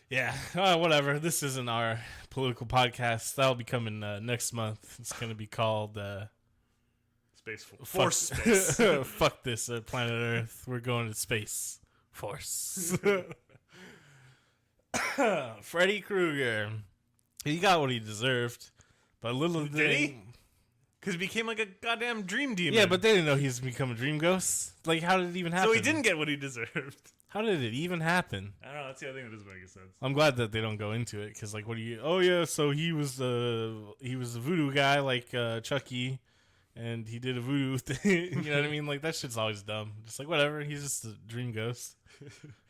Yeah, whatever. This isn't our political podcast. That'll be coming next month. It's gonna be called Space Force Space. Fuck this planet Earth. We're going to space force. Freddy Krueger, he got what he deserved, but little did he? Because he became like a goddamn dream demon. Yeah, but they didn't know he was become a dream ghost. Like, how did it even happen? So he didn't get what he deserved. How did it even happen? I don't know. That's the other thing that doesn't make sense. I'm glad that they don't go into it because, like, what do you? Oh yeah, so he was a voodoo guy like Chucky, and he did a voodoo thing. You know what I mean? Like that shit's always dumb. Just like whatever. He's just a dream ghost.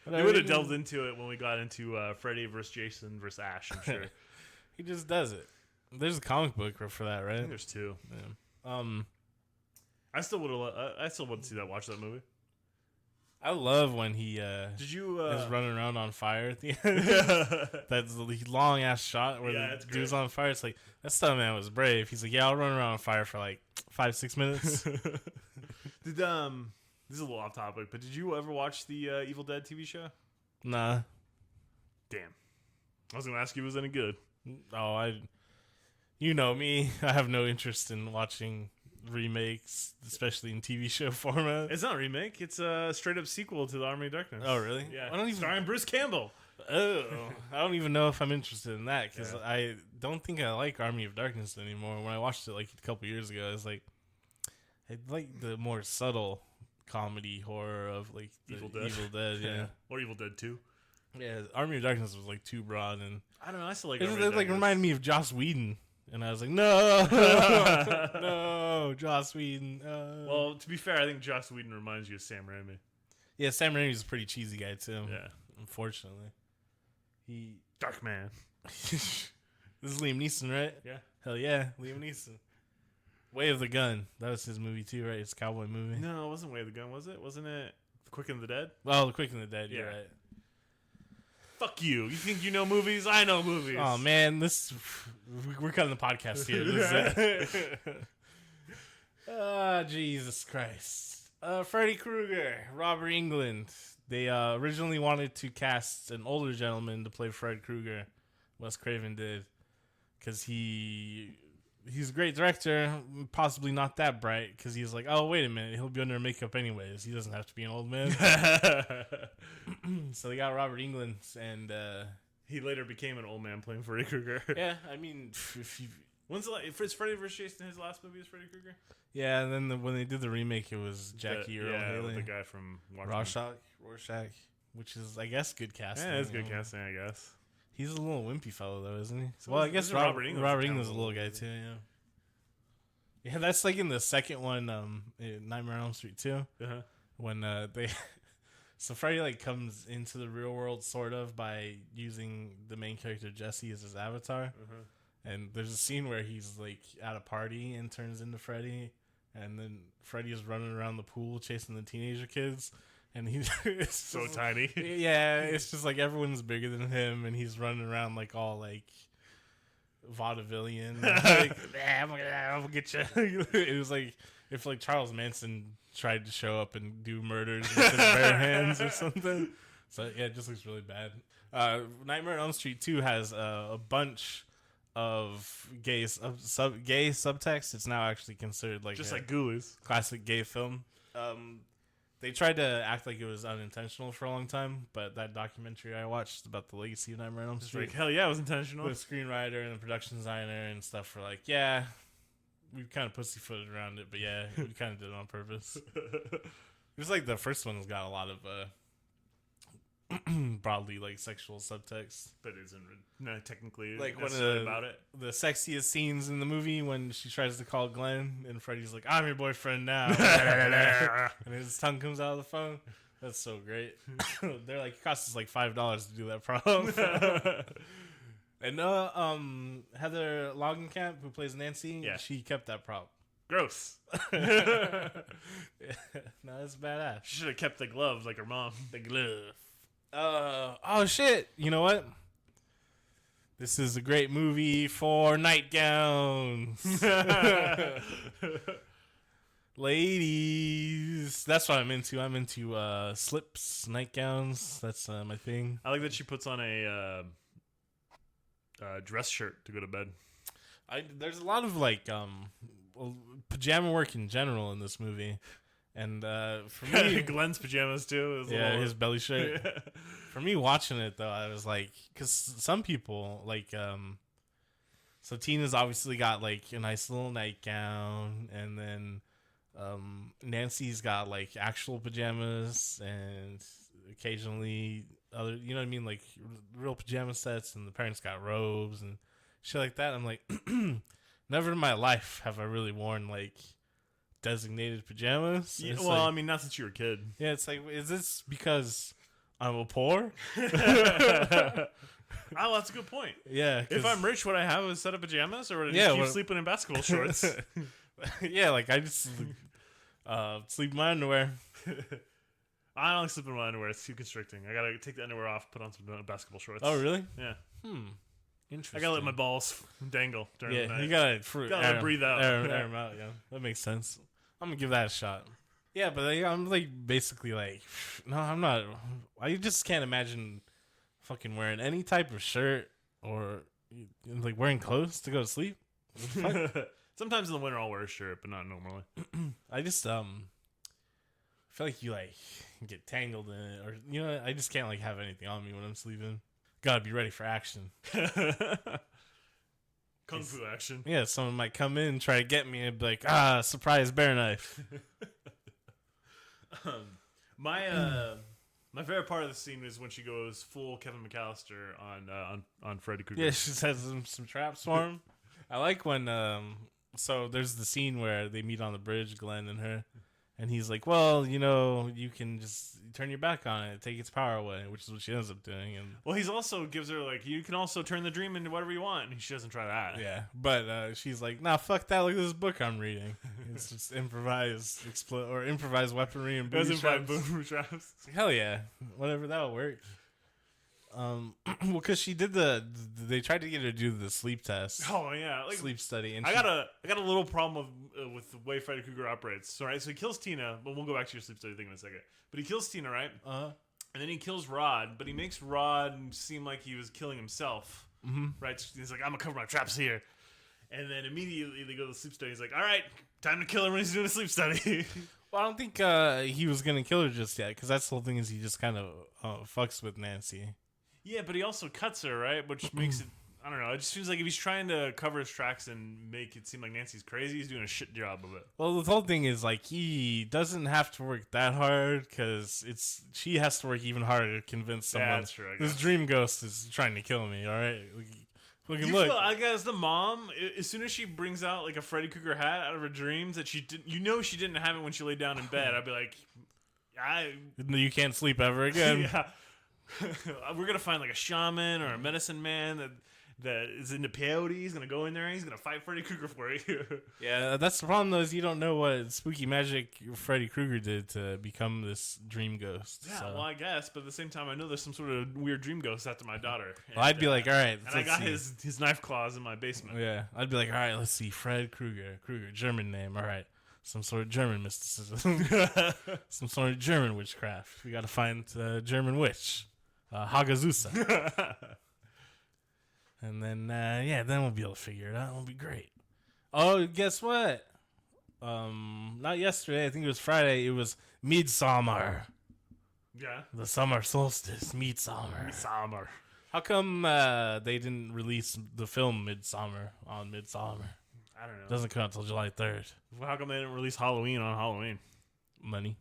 We would have delved into it when we got into Freddy versus Jason versus Ash, I'm sure. He just does it. There's a comic book for that, right? I think there's two. Yeah. I still want to see that. Watch that movie. I love when he did you is running around on fire at the end. That's the long ass shot where the dude's on fire. It's like that stuff man was brave. He's like, yeah, I'll run around on fire for like 5-6 minutes. This is a little off topic, but did you ever watch the Evil Dead TV show? Nah. Damn. I was gonna ask you, was any good? Oh, you know me. I have no interest in watching remakes, especially in TV show format. It's not a remake. It's a straight up sequel to the Army of Darkness. Oh, really? Yeah. Starring Bruce Campbell. Oh, I don't even know if I'm interested in that because I don't think I like Army of Darkness anymore. When I watched it like a couple years ago, I was like, I like the more subtle comedy horror of like Evil Dead, yeah. Or Evil Dead 2. Yeah, Army of Darkness was like too broad, and I don't know. I still like it like reminded me of Joss Whedon, and I was like, no, no, Joss Whedon. Well, to be fair, I think Joss Whedon reminds you of Sam Raimi. Yeah, Sam Raimi's a pretty cheesy guy too. Yeah, unfortunately, Dark Man. This is Liam Neeson, right? Yeah, hell yeah, Liam Neeson. Way of the Gun. That was his movie too, right? It's a cowboy movie. No, it wasn't Way of the Gun, was it? Wasn't it Quick and the Dead? Well, The Quick and the Dead, you're right. Fuck you. You think you know movies? I know movies. Oh man, we're cutting the podcast here. This is Jesus Christ. Freddy Krueger, Robert Englund. They originally wanted to cast an older gentleman to play Fred Krueger. Wes Craven did, because he's a great director, possibly not that bright, because he's like, oh, wait a minute, he'll be under makeup anyways. He doesn't have to be an old man. So they got Robert Englund, and he later became an old man playing Freddy Krueger. yeah, I mean, When's is Freddy vs. Jason his last movie? Is Freddy Krueger? yeah, and then when they did the remake, it was Jackie Earle Haley, the guy from Rorschach, which is, I guess, good casting. Yeah, it's good casting, I guess. He's a little wimpy fellow, though, isn't he? So well, I guess Robert Englund's a little guy, too, yeah. Yeah, that's like in the second one, Nightmare on Elm Street 2, when they... So Freddy, like, comes into the real world, sort of, by using the main character, Jesse, as his avatar. And there's a scene where he's, like, at a party and turns into Freddy, and then Freddy is running around the pool chasing the teenager kids. And he's so tiny. Yeah, it's just like everyone's bigger than him, and he's running around like all like vaudevillian. Like, I'm gonna get you. It was like if like Charles Manson tried to show up and do murders with his bare hands or something. So yeah, it just looks really bad. Nightmare on Elm Street 2 has a bunch of gay subtext. It's now actually considered like just like Ghoulies, classic gay film. They tried to act like it was unintentional for a long time, but that documentary I watched about the legacy of Nightmare on Elm Street, like, hell yeah, it was intentional. The screenwriter and the production designer and stuff were like, yeah, we kind of pussyfooted around it, but yeah, we kind of did it on purpose. It was like the first one's got a lot of broadly like sexual subtext, but isn't technically like one of the sexiest scenes in the movie when she tries to call Glenn and Freddy's like, I'm your boyfriend now. And his tongue comes out of the phone. That's so great. They're like, it costs us like $5 to do that prop. And Heather Langenkamp, who plays Nancy, she kept that prop. Gross. No, that's badass. She should have kept the gloves like her mom. The glove. Oh shit, you know what? This is a great movie for nightgowns. Ladies, that's what I'm into. I'm into slips, nightgowns. That's my thing. I like that she puts on a dress shirt to go to bed. There's a lot of like pajama work in general in this movie. And for me, Glenn's pajamas too. His belly shirt. For me, watching it though, I was like, because some people like, so Tina's obviously got like a nice little nightgown, and then Nancy's got like actual pajamas, and occasionally other, you know what I mean, like real pajama sets, and the parents got robes and shit like that. I'm like, never in my life have I really worn like designated pajamas. Yeah, well, like, I mean, not since you were a kid. Yeah, it's like, is this because I'm a poor? Oh, that's a good point. Yeah. If I'm rich, would I have a set of pajamas, or would I just keep sleeping in basketball shorts? Yeah, like I just sleep in my underwear. I don't sleep in my underwear. It's too constricting. I gotta take the underwear off, put on some basketball shorts. Oh, really? Yeah. Interesting. I gotta let my balls dangle during the night. You gotta breathe out. Air them out. Yeah, that makes sense. I'm gonna give that a shot. Yeah, but I'm like basically like, no, I'm not. I just can't imagine fucking wearing any type of shirt or like wearing clothes to go to sleep. Sometimes in the winter I'll wear a shirt, but not normally. I just feel like you like get tangled in it, or you know, I just can't like have anything on me when I'm sleeping. Gotta be ready for action. Kung fu action. Yeah, someone might come in and try to get me and be like, surprise bear knife. My favorite part of the scene is when she goes full Kevin McAllister on Freddy Krueger. Yeah, she says some traps for him. I like when so there's the scene where they meet on the bridge, Glenn and her, and he's like, well, you know, you can just turn your back on it, take its power away, which is what she ends up doing. And well, he's also gives her like, you can also turn the dream into whatever you want, and she doesn't try that. Yeah, but she's like, nah, fuck that. Look at this book I'm reading. It's just improvised weaponry and booby traps. Like, hell yeah, whatever, that'll work. Well, because she did they tried to get her to do the sleep test, Oh yeah, like sleep study, and I got a little problem with the way Freddy Krueger operates. So right, so he kills Tina, but we'll go back to your sleep study thing in a second. But he kills Tina, right? And then he kills Rod, but he makes Rod seem like he was killing himself. Right? So he's like, I'm gonna cover my traps here. And then immediately they go to the sleep study. He's like, all right, time to kill her when he's doing a sleep study. Well, I don't think he was gonna kill her just yet, because that's the whole thing is he just kind of fucks with Nancy. Yeah, but he also cuts her, right? Which makes it, I don't know, it just seems like if he's trying to cover his tracks and make it seem like Nancy's crazy, he's doing a shit job of it. Well, the whole thing is like he doesn't have to work that hard, because she has to work even harder to convince someone. Yeah, that's true, I guess. This dream ghost is trying to kill me. All right, look. Feel, I guess the mom, as soon as she brings out like a Freddy Krueger hat out of her dreams that she didn't, she didn't have it when she laid down in bed. I'd be like, you can't sleep ever again. Yeah. We're gonna find like a shaman or a medicine man that is into peyote. He's gonna go in there and he's gonna fight Freddy Krueger for you. Yeah, that's the problem though, is you don't know what spooky magic Freddy Krueger did to become this dream ghost. Yeah, so. well, I guess, but at the same time, I know there's some sort of weird dream ghost after my daughter. Well, I'd be like, all right, and I got his knife claws in my basement. Yeah, I'd be like, all right, let's see, Fred Krueger, German name, all right. Some sort of German mysticism. Some sort of German witchcraft. We got to find a German witch. Hagazusa. And then, then we'll be able to figure it out. It'll be great. Oh, guess what? Not yesterday. I think it was Friday. It was Midsummer. Yeah. The summer solstice. Midsummer. How come they didn't release the film Midsummer on Midsummer? I don't know. Doesn't come out until July 3rd. Well, how come they didn't release Halloween on Halloween? Money.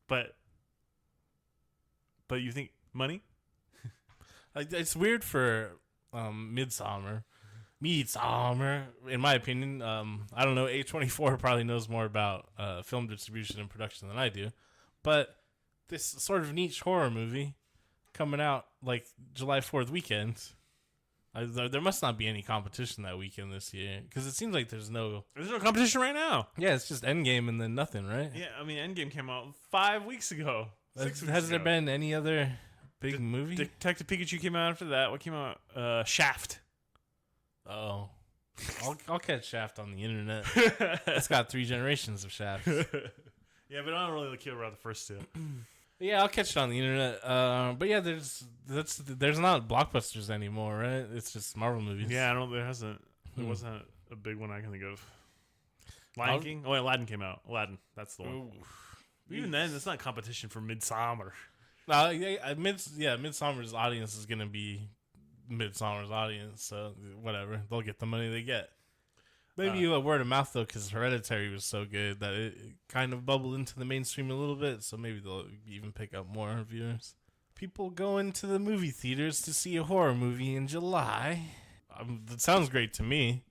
But you think money? It's weird for Midsummer. In my opinion. I don't know. A24 probably knows more about film distribution and production than I do. But this sort of niche horror movie coming out like July 4th weekend. There must not be any competition that weekend this year, because it seems like there's no competition right now. Yeah, it's just Endgame and then nothing, right? Yeah, I mean, Endgame came out 5 weeks ago. 6 weeks Has ago. there been any other big movie? Detective Pikachu came out after that. What came out? Shaft. Oh, I'll catch Shaft on the internet. It's got 3 generations of Shaft. Yeah, but I don't really care about the first 2. Yeah, I'll catch it on the internet. But yeah, there's not blockbusters anymore, right? It's just Marvel movies. Yeah, there wasn't a big one I can think of. Lion King? Oh, wait, Aladdin came out. Aladdin, that's the one. Ooh. Even then, it's not competition for Midsummer. Midsummer's audience is gonna be Midsummer's audience, so whatever, they'll get the money they get. Maybe a word of mouth though, because Hereditary was so good that it kind of bubbled into the mainstream a little bit. So maybe they'll even pick up more viewers. People go into the movie theaters to see a horror movie in July. That sounds great to me,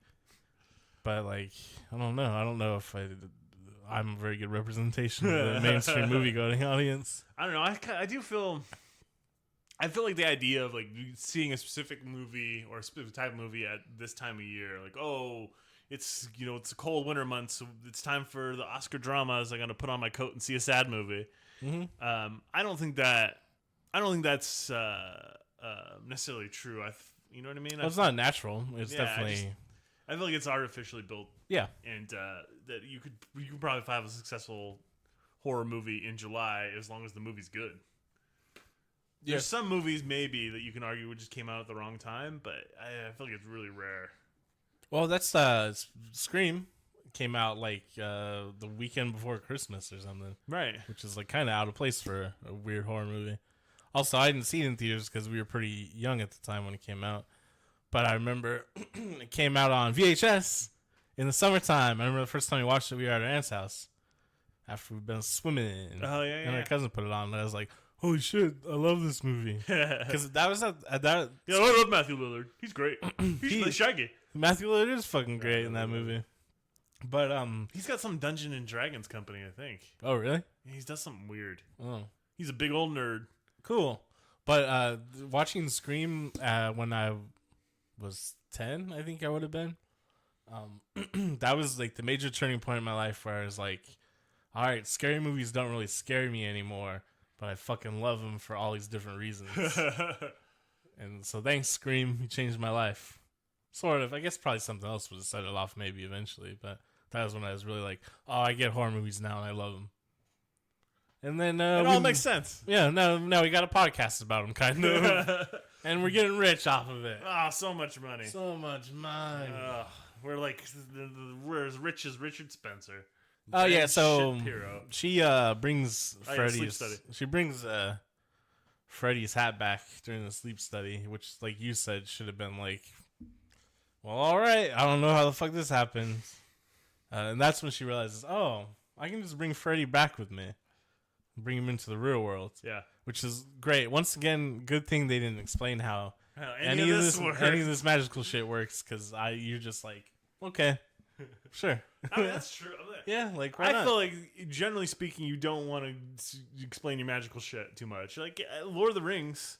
but like I don't know. I don't know if I'm a very good representation of the mainstream movie-going audience. I don't know. I do feel. I feel like the idea of like seeing a specific movie or a specific type of movie at this time of year, like it's a cold winter month, so it's time for the Oscar dramas. I'm gonna put on my coat and see a sad movie. Mm-hmm. I don't think that's necessarily true. You know what I mean? Well, it's not natural. It's definitely. I feel like it's artificially built. Yeah, and that you could probably have a successful horror movie in July as long as the movie's good. Yeah. There's some movies maybe that you can argue just came out at the wrong time, but I feel like it's really rare. Well, that's Scream came out like the weekend before Christmas or something, right? Which is like kind of out of place for a weird horror movie. Also, I didn't see it in theaters because we were pretty young at the time when it came out. But I remember it came out on VHS in the summertime. I remember the first time we watched it, we were at our aunt's house after we'd been swimming. Oh yeah, and our cousin put it on, and I was like, "Holy shit, I love this movie!" Because that was that. Yeah, I love Matthew Lillard. He's great. He's really Shaggy. Matthew Lillard is fucking great in that movie. But he's got some Dungeons and Dragons company, I think. Oh really? Yeah, he does something weird. Oh, he's a big old nerd. Cool. But watching Scream when I was 10, I think I would have been. That was like the major turning point in my life where I was like, all right, scary movies don't really scare me anymore. but I fucking love him for all these different reasons. And so thanks, Scream. You changed my life. Sort of. I guess probably something else would have set it off maybe eventually, but that was when I was really like, oh, I get horror movies now and I love them. And then it all makes sense. Yeah, now we got a podcast about them, kind of. And we're getting rich off of it. Oh, so much money. So much money. We're like, we're as rich as Richard Spencer. Oh, yeah, so she brings Freddy's... She brings Freddy's hat back during the sleep study, which, like you said, should have been like, well, all right, I don't know how the fuck this happened. And that's when she realizes, oh, I can just bring Freddy back with me. Bring him into the real world. Yeah. Which is great. Once again, good thing they didn't explain how any of this magical shit works, because you're just like, okay, sure. I mean, that's true. Yeah, like, why I not? feel like, generally speaking, you don't want to explain your magical shit too much. Like, Lord of the Rings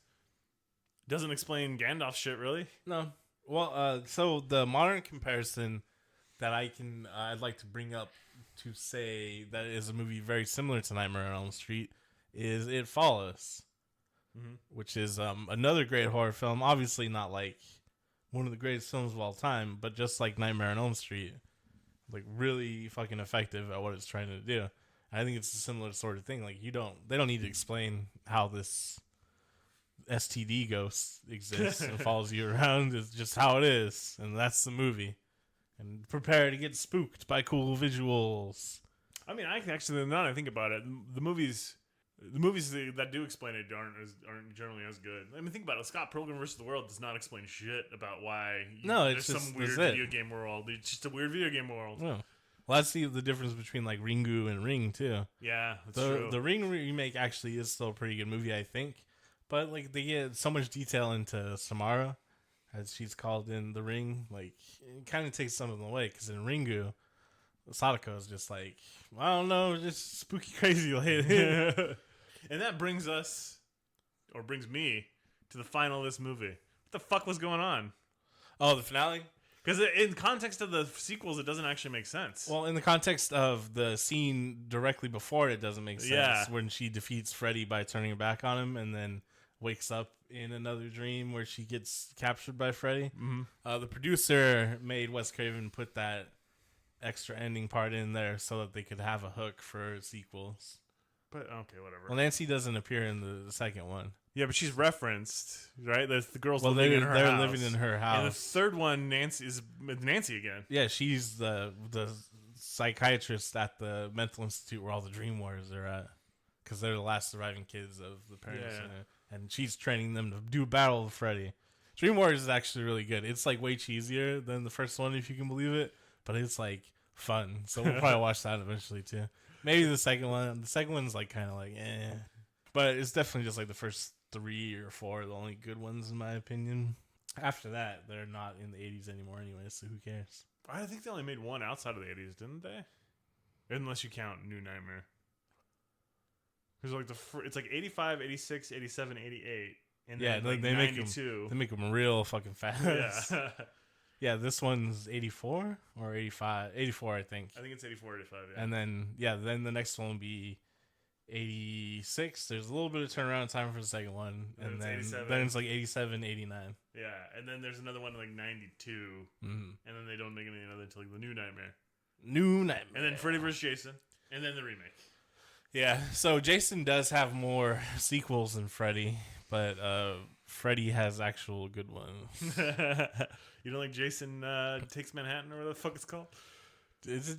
doesn't explain Gandalf shit, really. No. Well, so the modern comparison that I'd like to bring up to say that is a movie very similar to Nightmare on Elm Street is It Follows, which is another great horror film. Obviously not like one of the greatest films of all time, but just like Nightmare on Elm Street, like really fucking effective at what it's trying to do. I think it's a similar sort of thing. Like they don't need to explain how this STD ghost exists and follows you around. It's just how it is, and that's the movie. And prepare to get spooked by cool visuals. I mean, I think about it, the movies that do explain it aren't generally as good. I mean, think about it. Scott Pilgrim vs. the World does not explain shit about why there's some weird video game world. It's just a weird video game world. Yeah. Well, that's the difference between like Ringu and Ring too. Yeah, that's true. The Ring remake actually is still a pretty good movie, I think. But like they get so much detail into Samara, as she's called in The Ring. Like it kind of takes some of them away, because in Ringu, Sadako is just like, I don't know, just spooky crazy. And that brings me to the final of this movie. What the fuck was going on? Oh, the finale? Because in context of the sequels, it doesn't actually make sense. Well, in the context of the scene directly before it doesn't make sense. Yeah. When she defeats Freddy by turning her back on him and then wakes up in another dream where she gets captured by Freddy. The producer made Wes Craven put that extra ending part in there so that they could have a hook for sequels. But okay, whatever. Well, Nancy doesn't appear in the second one. Yeah, but she's referenced, right? There's the girls living in her house. They're living in her house. And the third one, Nancy is Nancy again. Yeah, she's the psychiatrist at the mental institute where all the Dream Warriors are at, because they're the last surviving kids of the parents. Yeah. And she's training them to do battle with Freddy. Dream Warriors is actually really good. It's like way cheesier than the first one, if you can believe it, but it's like fun. So we'll probably watch that eventually too. Maybe the second one. The second one's like kind of like but it's definitely just like the first 3 or 4 are the only good ones in my opinion. After that, they're not in the 80s anymore anyway, so who cares? I think they only made one outside of the 80s, didn't they? Unless you count New Nightmare. Because like it's like 85, 86, 87, 88, and then like they 92. They make them real fucking fast. Yeah. Yeah, this one's 84 or 85. 84, I think. I think it's 84, 85, yeah. And then the next one will be 86. There's a little bit of turnaround time for the second one. And then it's like 87, 89. Yeah, and then there's another one like 92. And then they don't make any other until like the New Nightmare. And then Freddy vs. Jason. And then the remake. Yeah, so Jason does have more sequels than Freddy, but Freddy has actual good ones. You don't like Jason Takes Manhattan or whatever the fuck it's called? Is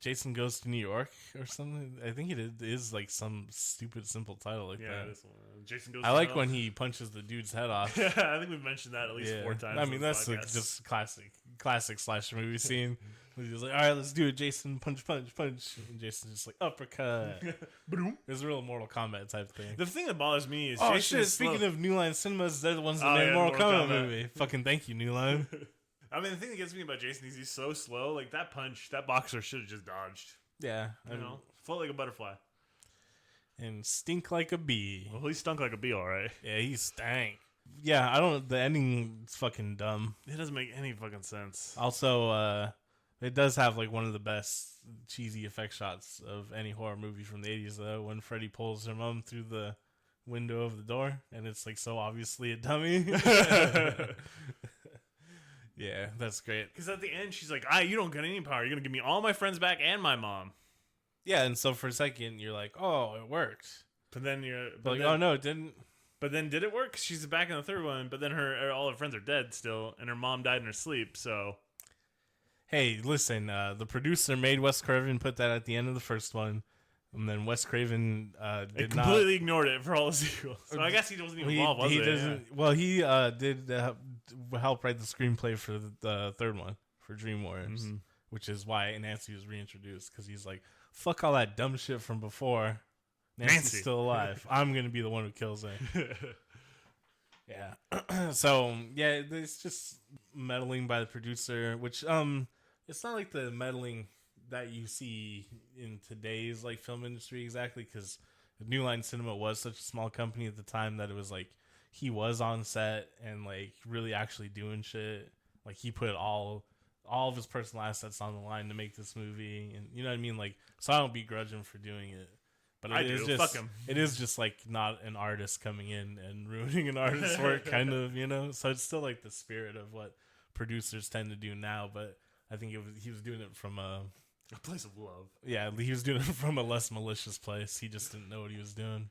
Jason Goes to New York or something? I think it is like some stupid simple title like that. Yeah, this one. Jason Goes. I like when he punches the dude's head off. Yeah, I think we've mentioned that at least 4 times. I mean, that's just classic slasher movie scene. He's like, all right, let's do it, Jason. Punch. And Jason's just like, uppercut. It's a real Mortal Kombat type thing. The thing that bothers me is, speaking of New Line Cinemas, they're the ones that made Mortal Kombat movie. Fucking thank you, New Line. I mean, the thing that gets me about Jason is he's so slow. Like, that punch, that boxer should have just dodged. Yeah. Float like a butterfly. And stink like a bee. Well, he stunk like a bee, all right. Yeah, he stank. Yeah, the ending's fucking dumb. It doesn't make any fucking sense. Also, It does have like one of the best cheesy effect shots of any horror movie from the 80s, though, when Freddy pulls her mom through the window of the door, and it's like so obviously a dummy. Yeah, that's great. Because at the end, she's like, you don't get any power. You're going to give me all my friends back and my mom. Yeah, and so for a second, you're like, oh, it worked. But then oh, no, it didn't. But then did it work? She's back in the third one, but then all her friends are dead still, and her mom died in her sleep, so... Hey, listen, the producer made Wes Craven put that at the end of the first one, and then Wes Craven completely ignored it for all the sequels. So I guess he wasn't even involved, was he? Doesn't, yeah. Well, he did help write the screenplay for the third one, for Dream Warriors, which is why Nancy was reintroduced, because he's like, fuck all that dumb shit from before. Nancy's still alive. I'm going to be the one who kills her. Yeah. So, yeah, it's just meddling by the producer, which, it's not like the meddling that you see in today's, like, film industry exactly, because New Line Cinema was such a small company at the time that it was, like, he was on set and, like, really actually doing shit. Like, he put all of his personal assets on the line to make this movie, and you know what I mean? Like, so I don't begrudge him for doing it. But Fuck him. It is just like not an artist coming in and ruining an artist's work, kind of, you know. So it's still like the spirit of what producers tend to do now. But I think he was doing it from a place of love. Yeah, he was doing it from a less malicious place. He just didn't know what he was doing.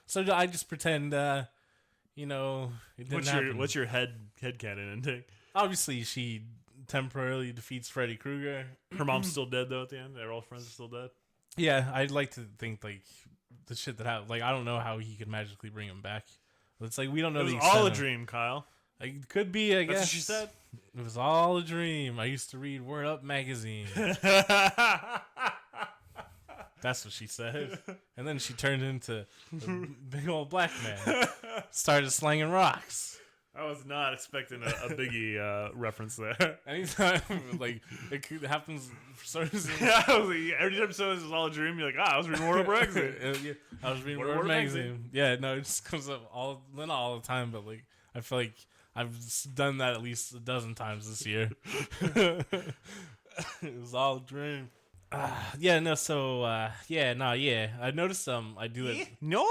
So I just pretend, you know, it didn't happen. What's your headcanon intake? Obviously, she temporarily defeats Freddy Krueger. Her mom's still dead though. At the end, their all friends are still dead. Yeah, I'd like to think, like, the shit that happened. Like, I don't know how he could magically bring him back. It's like, we don't know. It was all a dream, Kyle. It could be, I guess. That's what she said? It was all a dream. I used to read Word Up magazine. That's what she said. And then she turned into a big old black man. Started slanging rocks. I was not expecting a Biggie reference there. Anytime, like, it happens for some reason. Yeah, I was like, every time someone says all a dream, you're like, I was reading Word Up magazine. Yeah, I was reading Word Up magazine. Yeah, no, it just comes up not all the time, but, like, I feel like I've done that at least a dozen times this year. It was all a dream. Yeah, no, so, I noticed, I do it. No?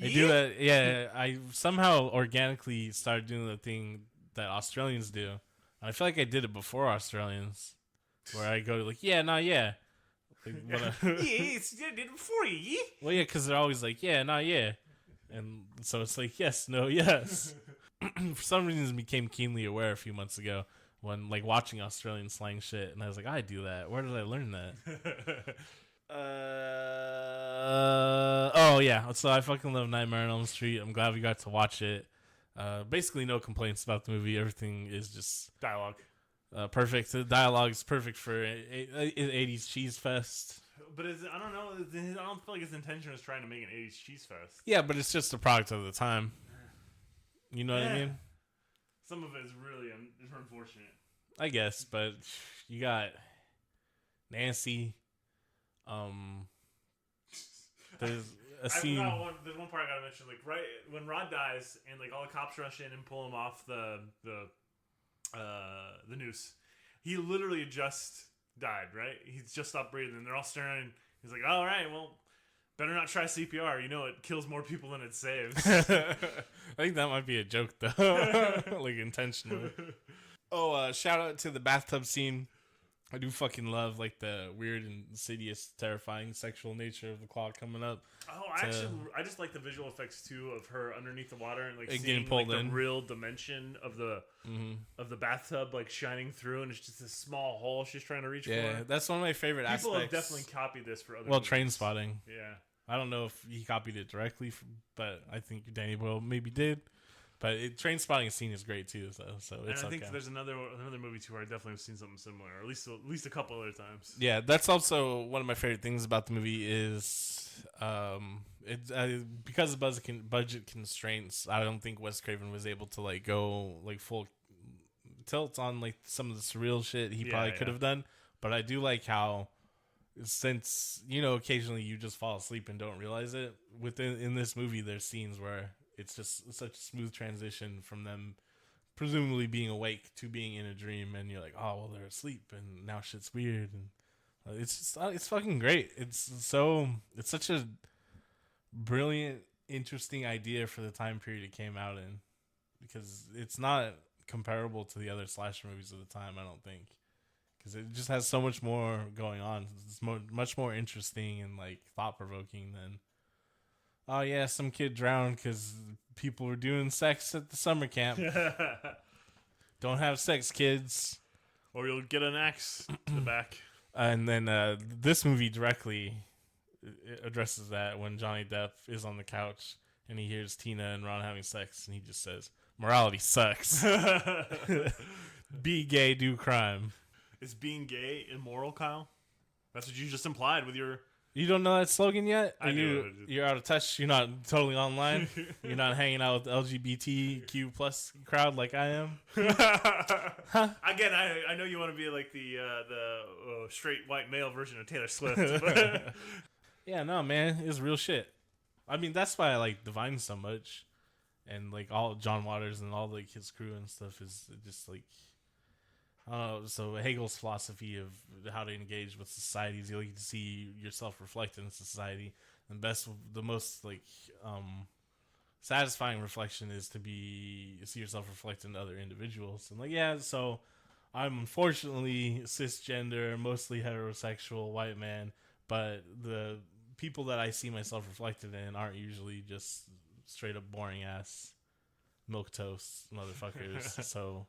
I do that. Yeah, I somehow organically started doing the thing that Australians do. I feel like I did it before Australians, where I go to like, yeah. Like, yeah, I did it before you, yeah? Well, yeah, because they're always like, yeah, and so it's like, yes, no, yes. For some reason, I became keenly aware a few months ago when like watching Australian slang shit, and I was like, I do that. Where did I learn that? Oh yeah, so I fucking love Nightmare on Elm Street. I'm glad we got to watch it. Basically no complaints about the movie. Everything is just dialogue. Perfect. The dialogue is perfect for 80s cheese fest. But I don't know. I don't feel like his intention was trying to make an 80s cheese fest. Yeah, but it's just a product of the time. You know what I mean? Some of it is really unfortunate. I guess, but you got Nancy. There's a scene. There's one part I gotta mention. Like right when Rod dies, and like all the cops rush in and pull him off the noose. He literally just died. Right? He's just stopped breathing. And they're all staring. He's like, "All right, well, better not try CPR. You know, it kills more people than it saves." I think that might be a joke though, like intentionally. Oh, shout out to the bathtub scene. I do fucking love like the weird, insidious, terrifying sexual nature of the claw coming up. Oh, I just like the visual effects too of her underneath the water and like seeing getting pulled like in. The real dimension of the bathtub like shining through, and it's just a small hole she's trying to reach for. Yeah, that's one of my favorite aspects. People have definitely copied this for other. Well, movies. Train Spotting. Yeah, I don't know if he copied it directly, but I think Danny Boyle maybe did. But Train Spotting scene is great too, so it's okay. And I think there's another movie too where I definitely have seen something similar, or at least a couple other times. Yeah, that's also one of my favorite things about the movie is because of budget constraints. I don't think Wes Craven was able to like go like full tilt on like some of the surreal shit he probably could have done. But I do like how, since occasionally you just fall asleep and don't realize it. In this movie, there's scenes where it's just such a smooth transition from them presumably being awake to being in a dream, and you're like, oh well, they're asleep, and now shit's weird, and it's just, it's fucking great. It's such a brilliant, interesting idea for the time period it came out in, because it's not comparable to the other slasher movies of the time, I don't think, because it just has so much more going on. It's much more interesting and like thought provoking than, oh yeah, some kid drowned because people were doing sex at the summer camp. Don't have sex, kids, or you'll get an axe to the back. And then this movie directly addresses that when Johnny Depp is on the couch and he hears Tina and Ron having sex, and he just says, "Morality sucks. Be gay, do crime." Is being gay immoral, Kyle? That's what you just implied with your... You don't know that slogan yet? do. You're out of touch? You're not totally online? You're not hanging out with the LGBTQ plus crowd like I am? Again, I know you want to be like the straight white male version of Taylor Swift. But yeah, no, man. It's real shit. I mean, that's why I like Divine so much. And like all John Waters and all like his crew and stuff is just like... so Hegel's philosophy of how to engage with society is you like to see yourself reflected in society, and the most like satisfying reflection is to see yourself reflected in other individuals. And like, yeah, so I'm unfortunately cisgender, mostly heterosexual white man, but the people that I see myself reflected in aren't usually just straight up boring ass milquetoast motherfuckers. So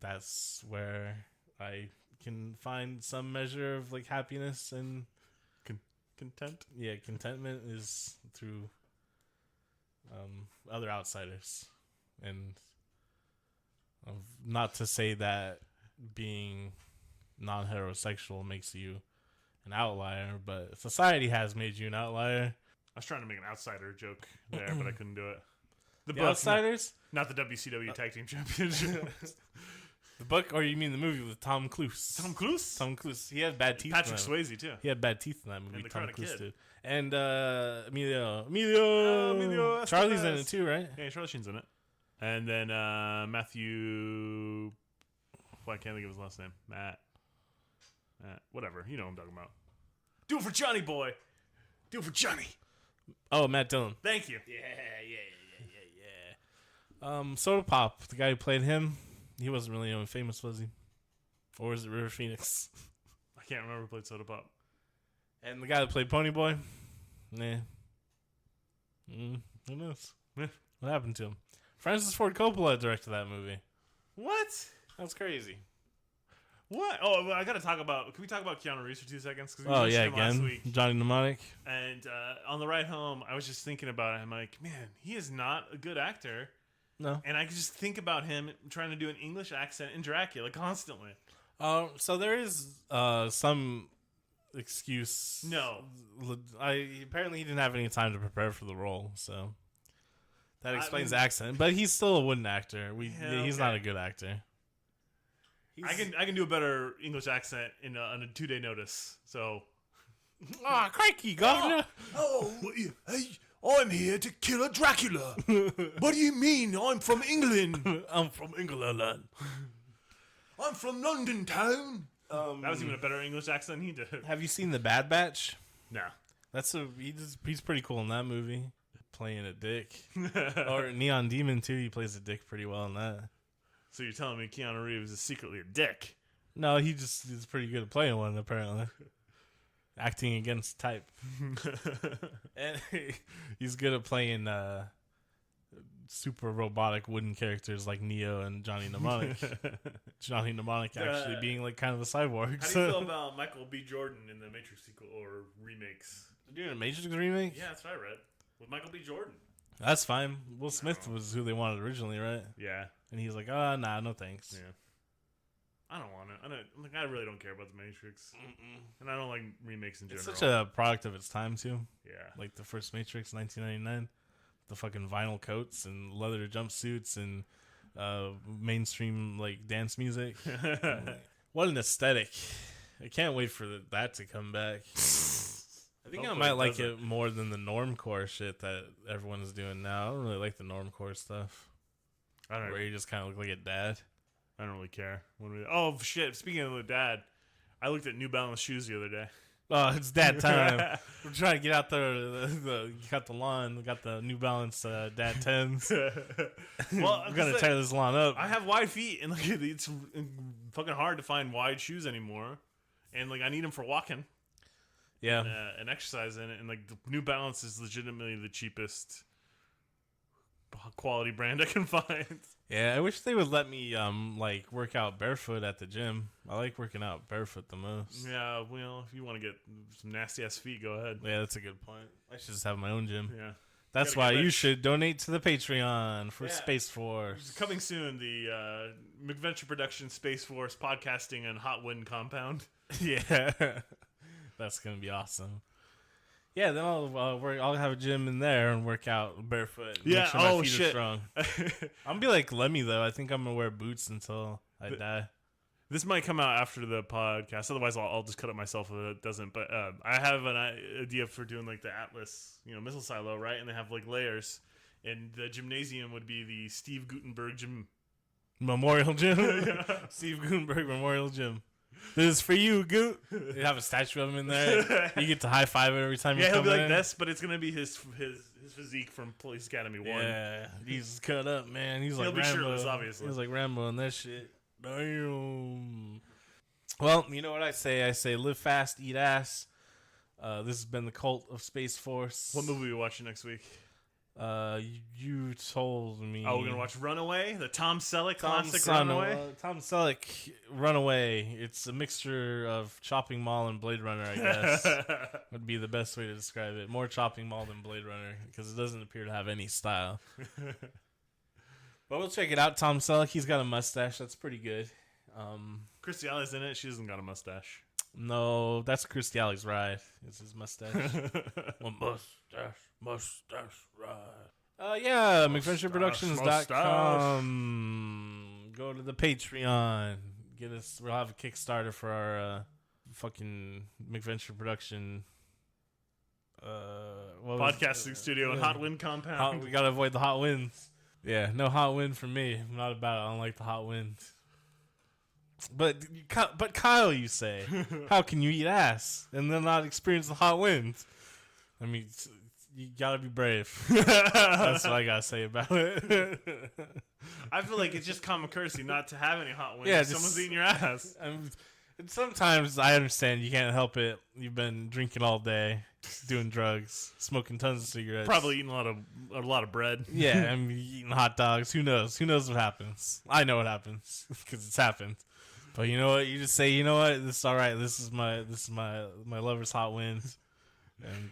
that's where I can find some measure of like happiness and content. Yeah, contentment is through other outsiders, and not to say that being non-heterosexual makes you an outlier, but society has made you an outlier. I was trying to make an outsider joke there, but I couldn't do it. The Outsiders, not the WCW Tag Team Championship. The book, or you mean the movie with Tom Cruise? Tom Cruise? Tom Cruise. He had bad teeth. Patrick Swayze, too. He had bad teeth in that movie. And the Tom Karate Cruise Kid. did. And Emilio. Emilio. Charlie's in it too, right? Yeah, Charlie Sheen's in it. And then Matthew... Well, I can't think of his last name. Matt. Whatever. You know what I'm talking about. Do it for Johnny, boy. Do it for Johnny. Oh, Matt Dillon. Thank you. Yeah. Soda Pop, the guy who played him, he wasn't really anyone famous, was he? Or was it River Phoenix? I can't remember who played Soda Pop. And the guy that played Pony Boy? Nah. Who knows? What happened to him? Francis Ford Coppola directed that movie. What? That's crazy. What? Oh, I gotta talk about... Can we talk about Keanu Reeves for 2 seconds? Cause Oh, yeah, again. Last week. Johnny Mnemonic. And on the ride home, I was just thinking about it. I'm like, man, he is not a good actor. No. And I could just think about him trying to do an English accent in Dracula constantly. So there is some excuse. No. Apparently he didn't have any time to prepare for the role, so that explains the accent. But he's still a wooden actor. He's not a good actor. I can do a better English accent on a 2-day notice. So. Ah, crikey, governor! Hey, I'm here to kill a Dracula. What do you mean? I'm from England. I'm from England. I'm from London town. That was even a better English accent than he did. Have you seen The Bad Batch? No. He's pretty cool in that movie, playing a dick. Or Neon Demon too. He plays a dick pretty well in that. So you're telling me Keanu Reeves is secretly a dick? No, he's pretty good at playing one apparently. Acting against type. And he's good at playing super robotic wooden characters like Neo and Johnny Mnemonic. Johnny Mnemonic actually being like kind of a cyborg. How do you feel about Michael B. Jordan in the Matrix sequel or remakes? They're doing a Matrix remake? Yeah, that's what I read. With Michael B. Jordan. That's fine. Will Smith was who they wanted originally, right? Yeah. And he's like, nah, no thanks. Yeah. I don't want it. I really don't care about the Matrix. And I don't like remakes in general. It's such a product of its time, too. Yeah. Like the first Matrix, 1999. The fucking vinyl coats and leather jumpsuits and mainstream like dance music. What an aesthetic. I can't wait for that to come back. I think I might like it more than the normcore shit that everyone is doing now. I don't really like the normcore stuff. I don't know. Where you just kind of look like a dad. I don't really care. Oh, shit. Speaking of the dad, I looked at New Balance shoes the other day. Oh, it's dad time. We're trying to get out there. You got the lawn. We got the New Balance dad 10s. Well, we're going to tear this lawn up. I have wide feet, and like it's fucking hard to find wide shoes anymore. And like I need them for walking. Yeah. And exercise in it. And like the New Balance is legitimately the cheapest quality brand I can find. Yeah, I wish they would let me like work out barefoot at the gym. I like working out barefoot the most. Yeah, well, if you want to get some nasty ass feet, go ahead. Yeah, that's a good point. I should just have my own gym. Yeah. That's why you should donate to the Patreon for Space Force. Coming soon, the McVenture Production Space Force podcasting and Hot Wind compound. Yeah. That's going to be awesome. Yeah, then I'll have a gym in there and work out barefoot. Yeah, make sure my feet are strong. I'm gonna be like Lemmy though. I think I'm gonna wear boots until I die. This might come out after the podcast. Otherwise, I'll just cut it myself if it doesn't. But I have an idea for doing like the Atlas, missile silo, right? And they have like layers. And the gymnasium would be the Steve Gutenberg Gym Memorial Gym. Steve Gutenberg Memorial Gym. This is for you, Goot. You have a statue of him in there. You get to high five it every time you come in. Yeah, he'll be like this, but it's gonna be his physique from Police Academy 1. Yeah, he's cut up, man. He'll be shirtless, obviously. He's like Rambo and that shit. Damn. Well, you know what I say? I say live fast, eat ass. This has been the Cult of Space Force. What movie are we watching next week? You told me. Oh, we're gonna watch Runaway, the Tom Selleck classic Runaway. Tom Selleck Runaway. It's a mixture of Chopping Mall and Blade Runner, I guess. Would be the best way to describe it. More Chopping Mall than Blade Runner because it doesn't appear to have any style. But we'll check it out. Tom Selleck, he's got a mustache. That's pretty good. Christy Alley's in it. She doesn't got a mustache. No, that's Christy Alley's ride. It's his mustache. Mustache ride. Yeah, McVentureProductions.com. Go to the Patreon. Get us. We'll have a Kickstarter for our fucking McVenture Production podcasting studio and Hot Wind compound. We gotta avoid the hot winds. Yeah, no hot wind for me. I'm not about it. I don't like the hot wind. But Kyle, you say, how can you eat ass and then not experience the hot wind? I mean, you gotta be brave. That's what I gotta say about it. I feel like it's just common courtesy not to have any hot wind. Yeah, if someone's eating your ass. And sometimes I understand you can't help it. You've been drinking all day, doing drugs, smoking tons of cigarettes, probably eating a lot of bread. Yeah, I'm eating hot dogs. Who knows? Who knows what happens? I know what happens because it's happened. But you know what? You just say, you know what? This is all right. This is my lover's hot wind, and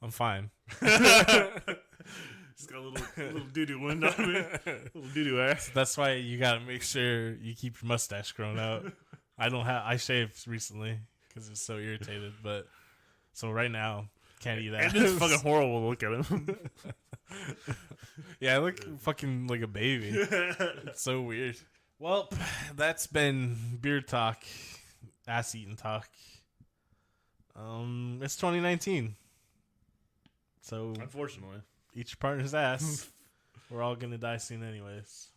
I'm fine. It's got a little doo-doo wind on it. Little doo-doo air. So that's why you gotta make sure you keep your mustache grown out. I shaved recently because it's so irritated. But so right now can't eat that. And it's fucking horrible to look at him. Yeah, I look fucking like a baby. It's so weird. Well, that's been beer talk, ass eating talk. It's 2019, so unfortunately, eat your partner's ass. We're all gonna die soon, anyways.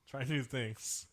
Try new things.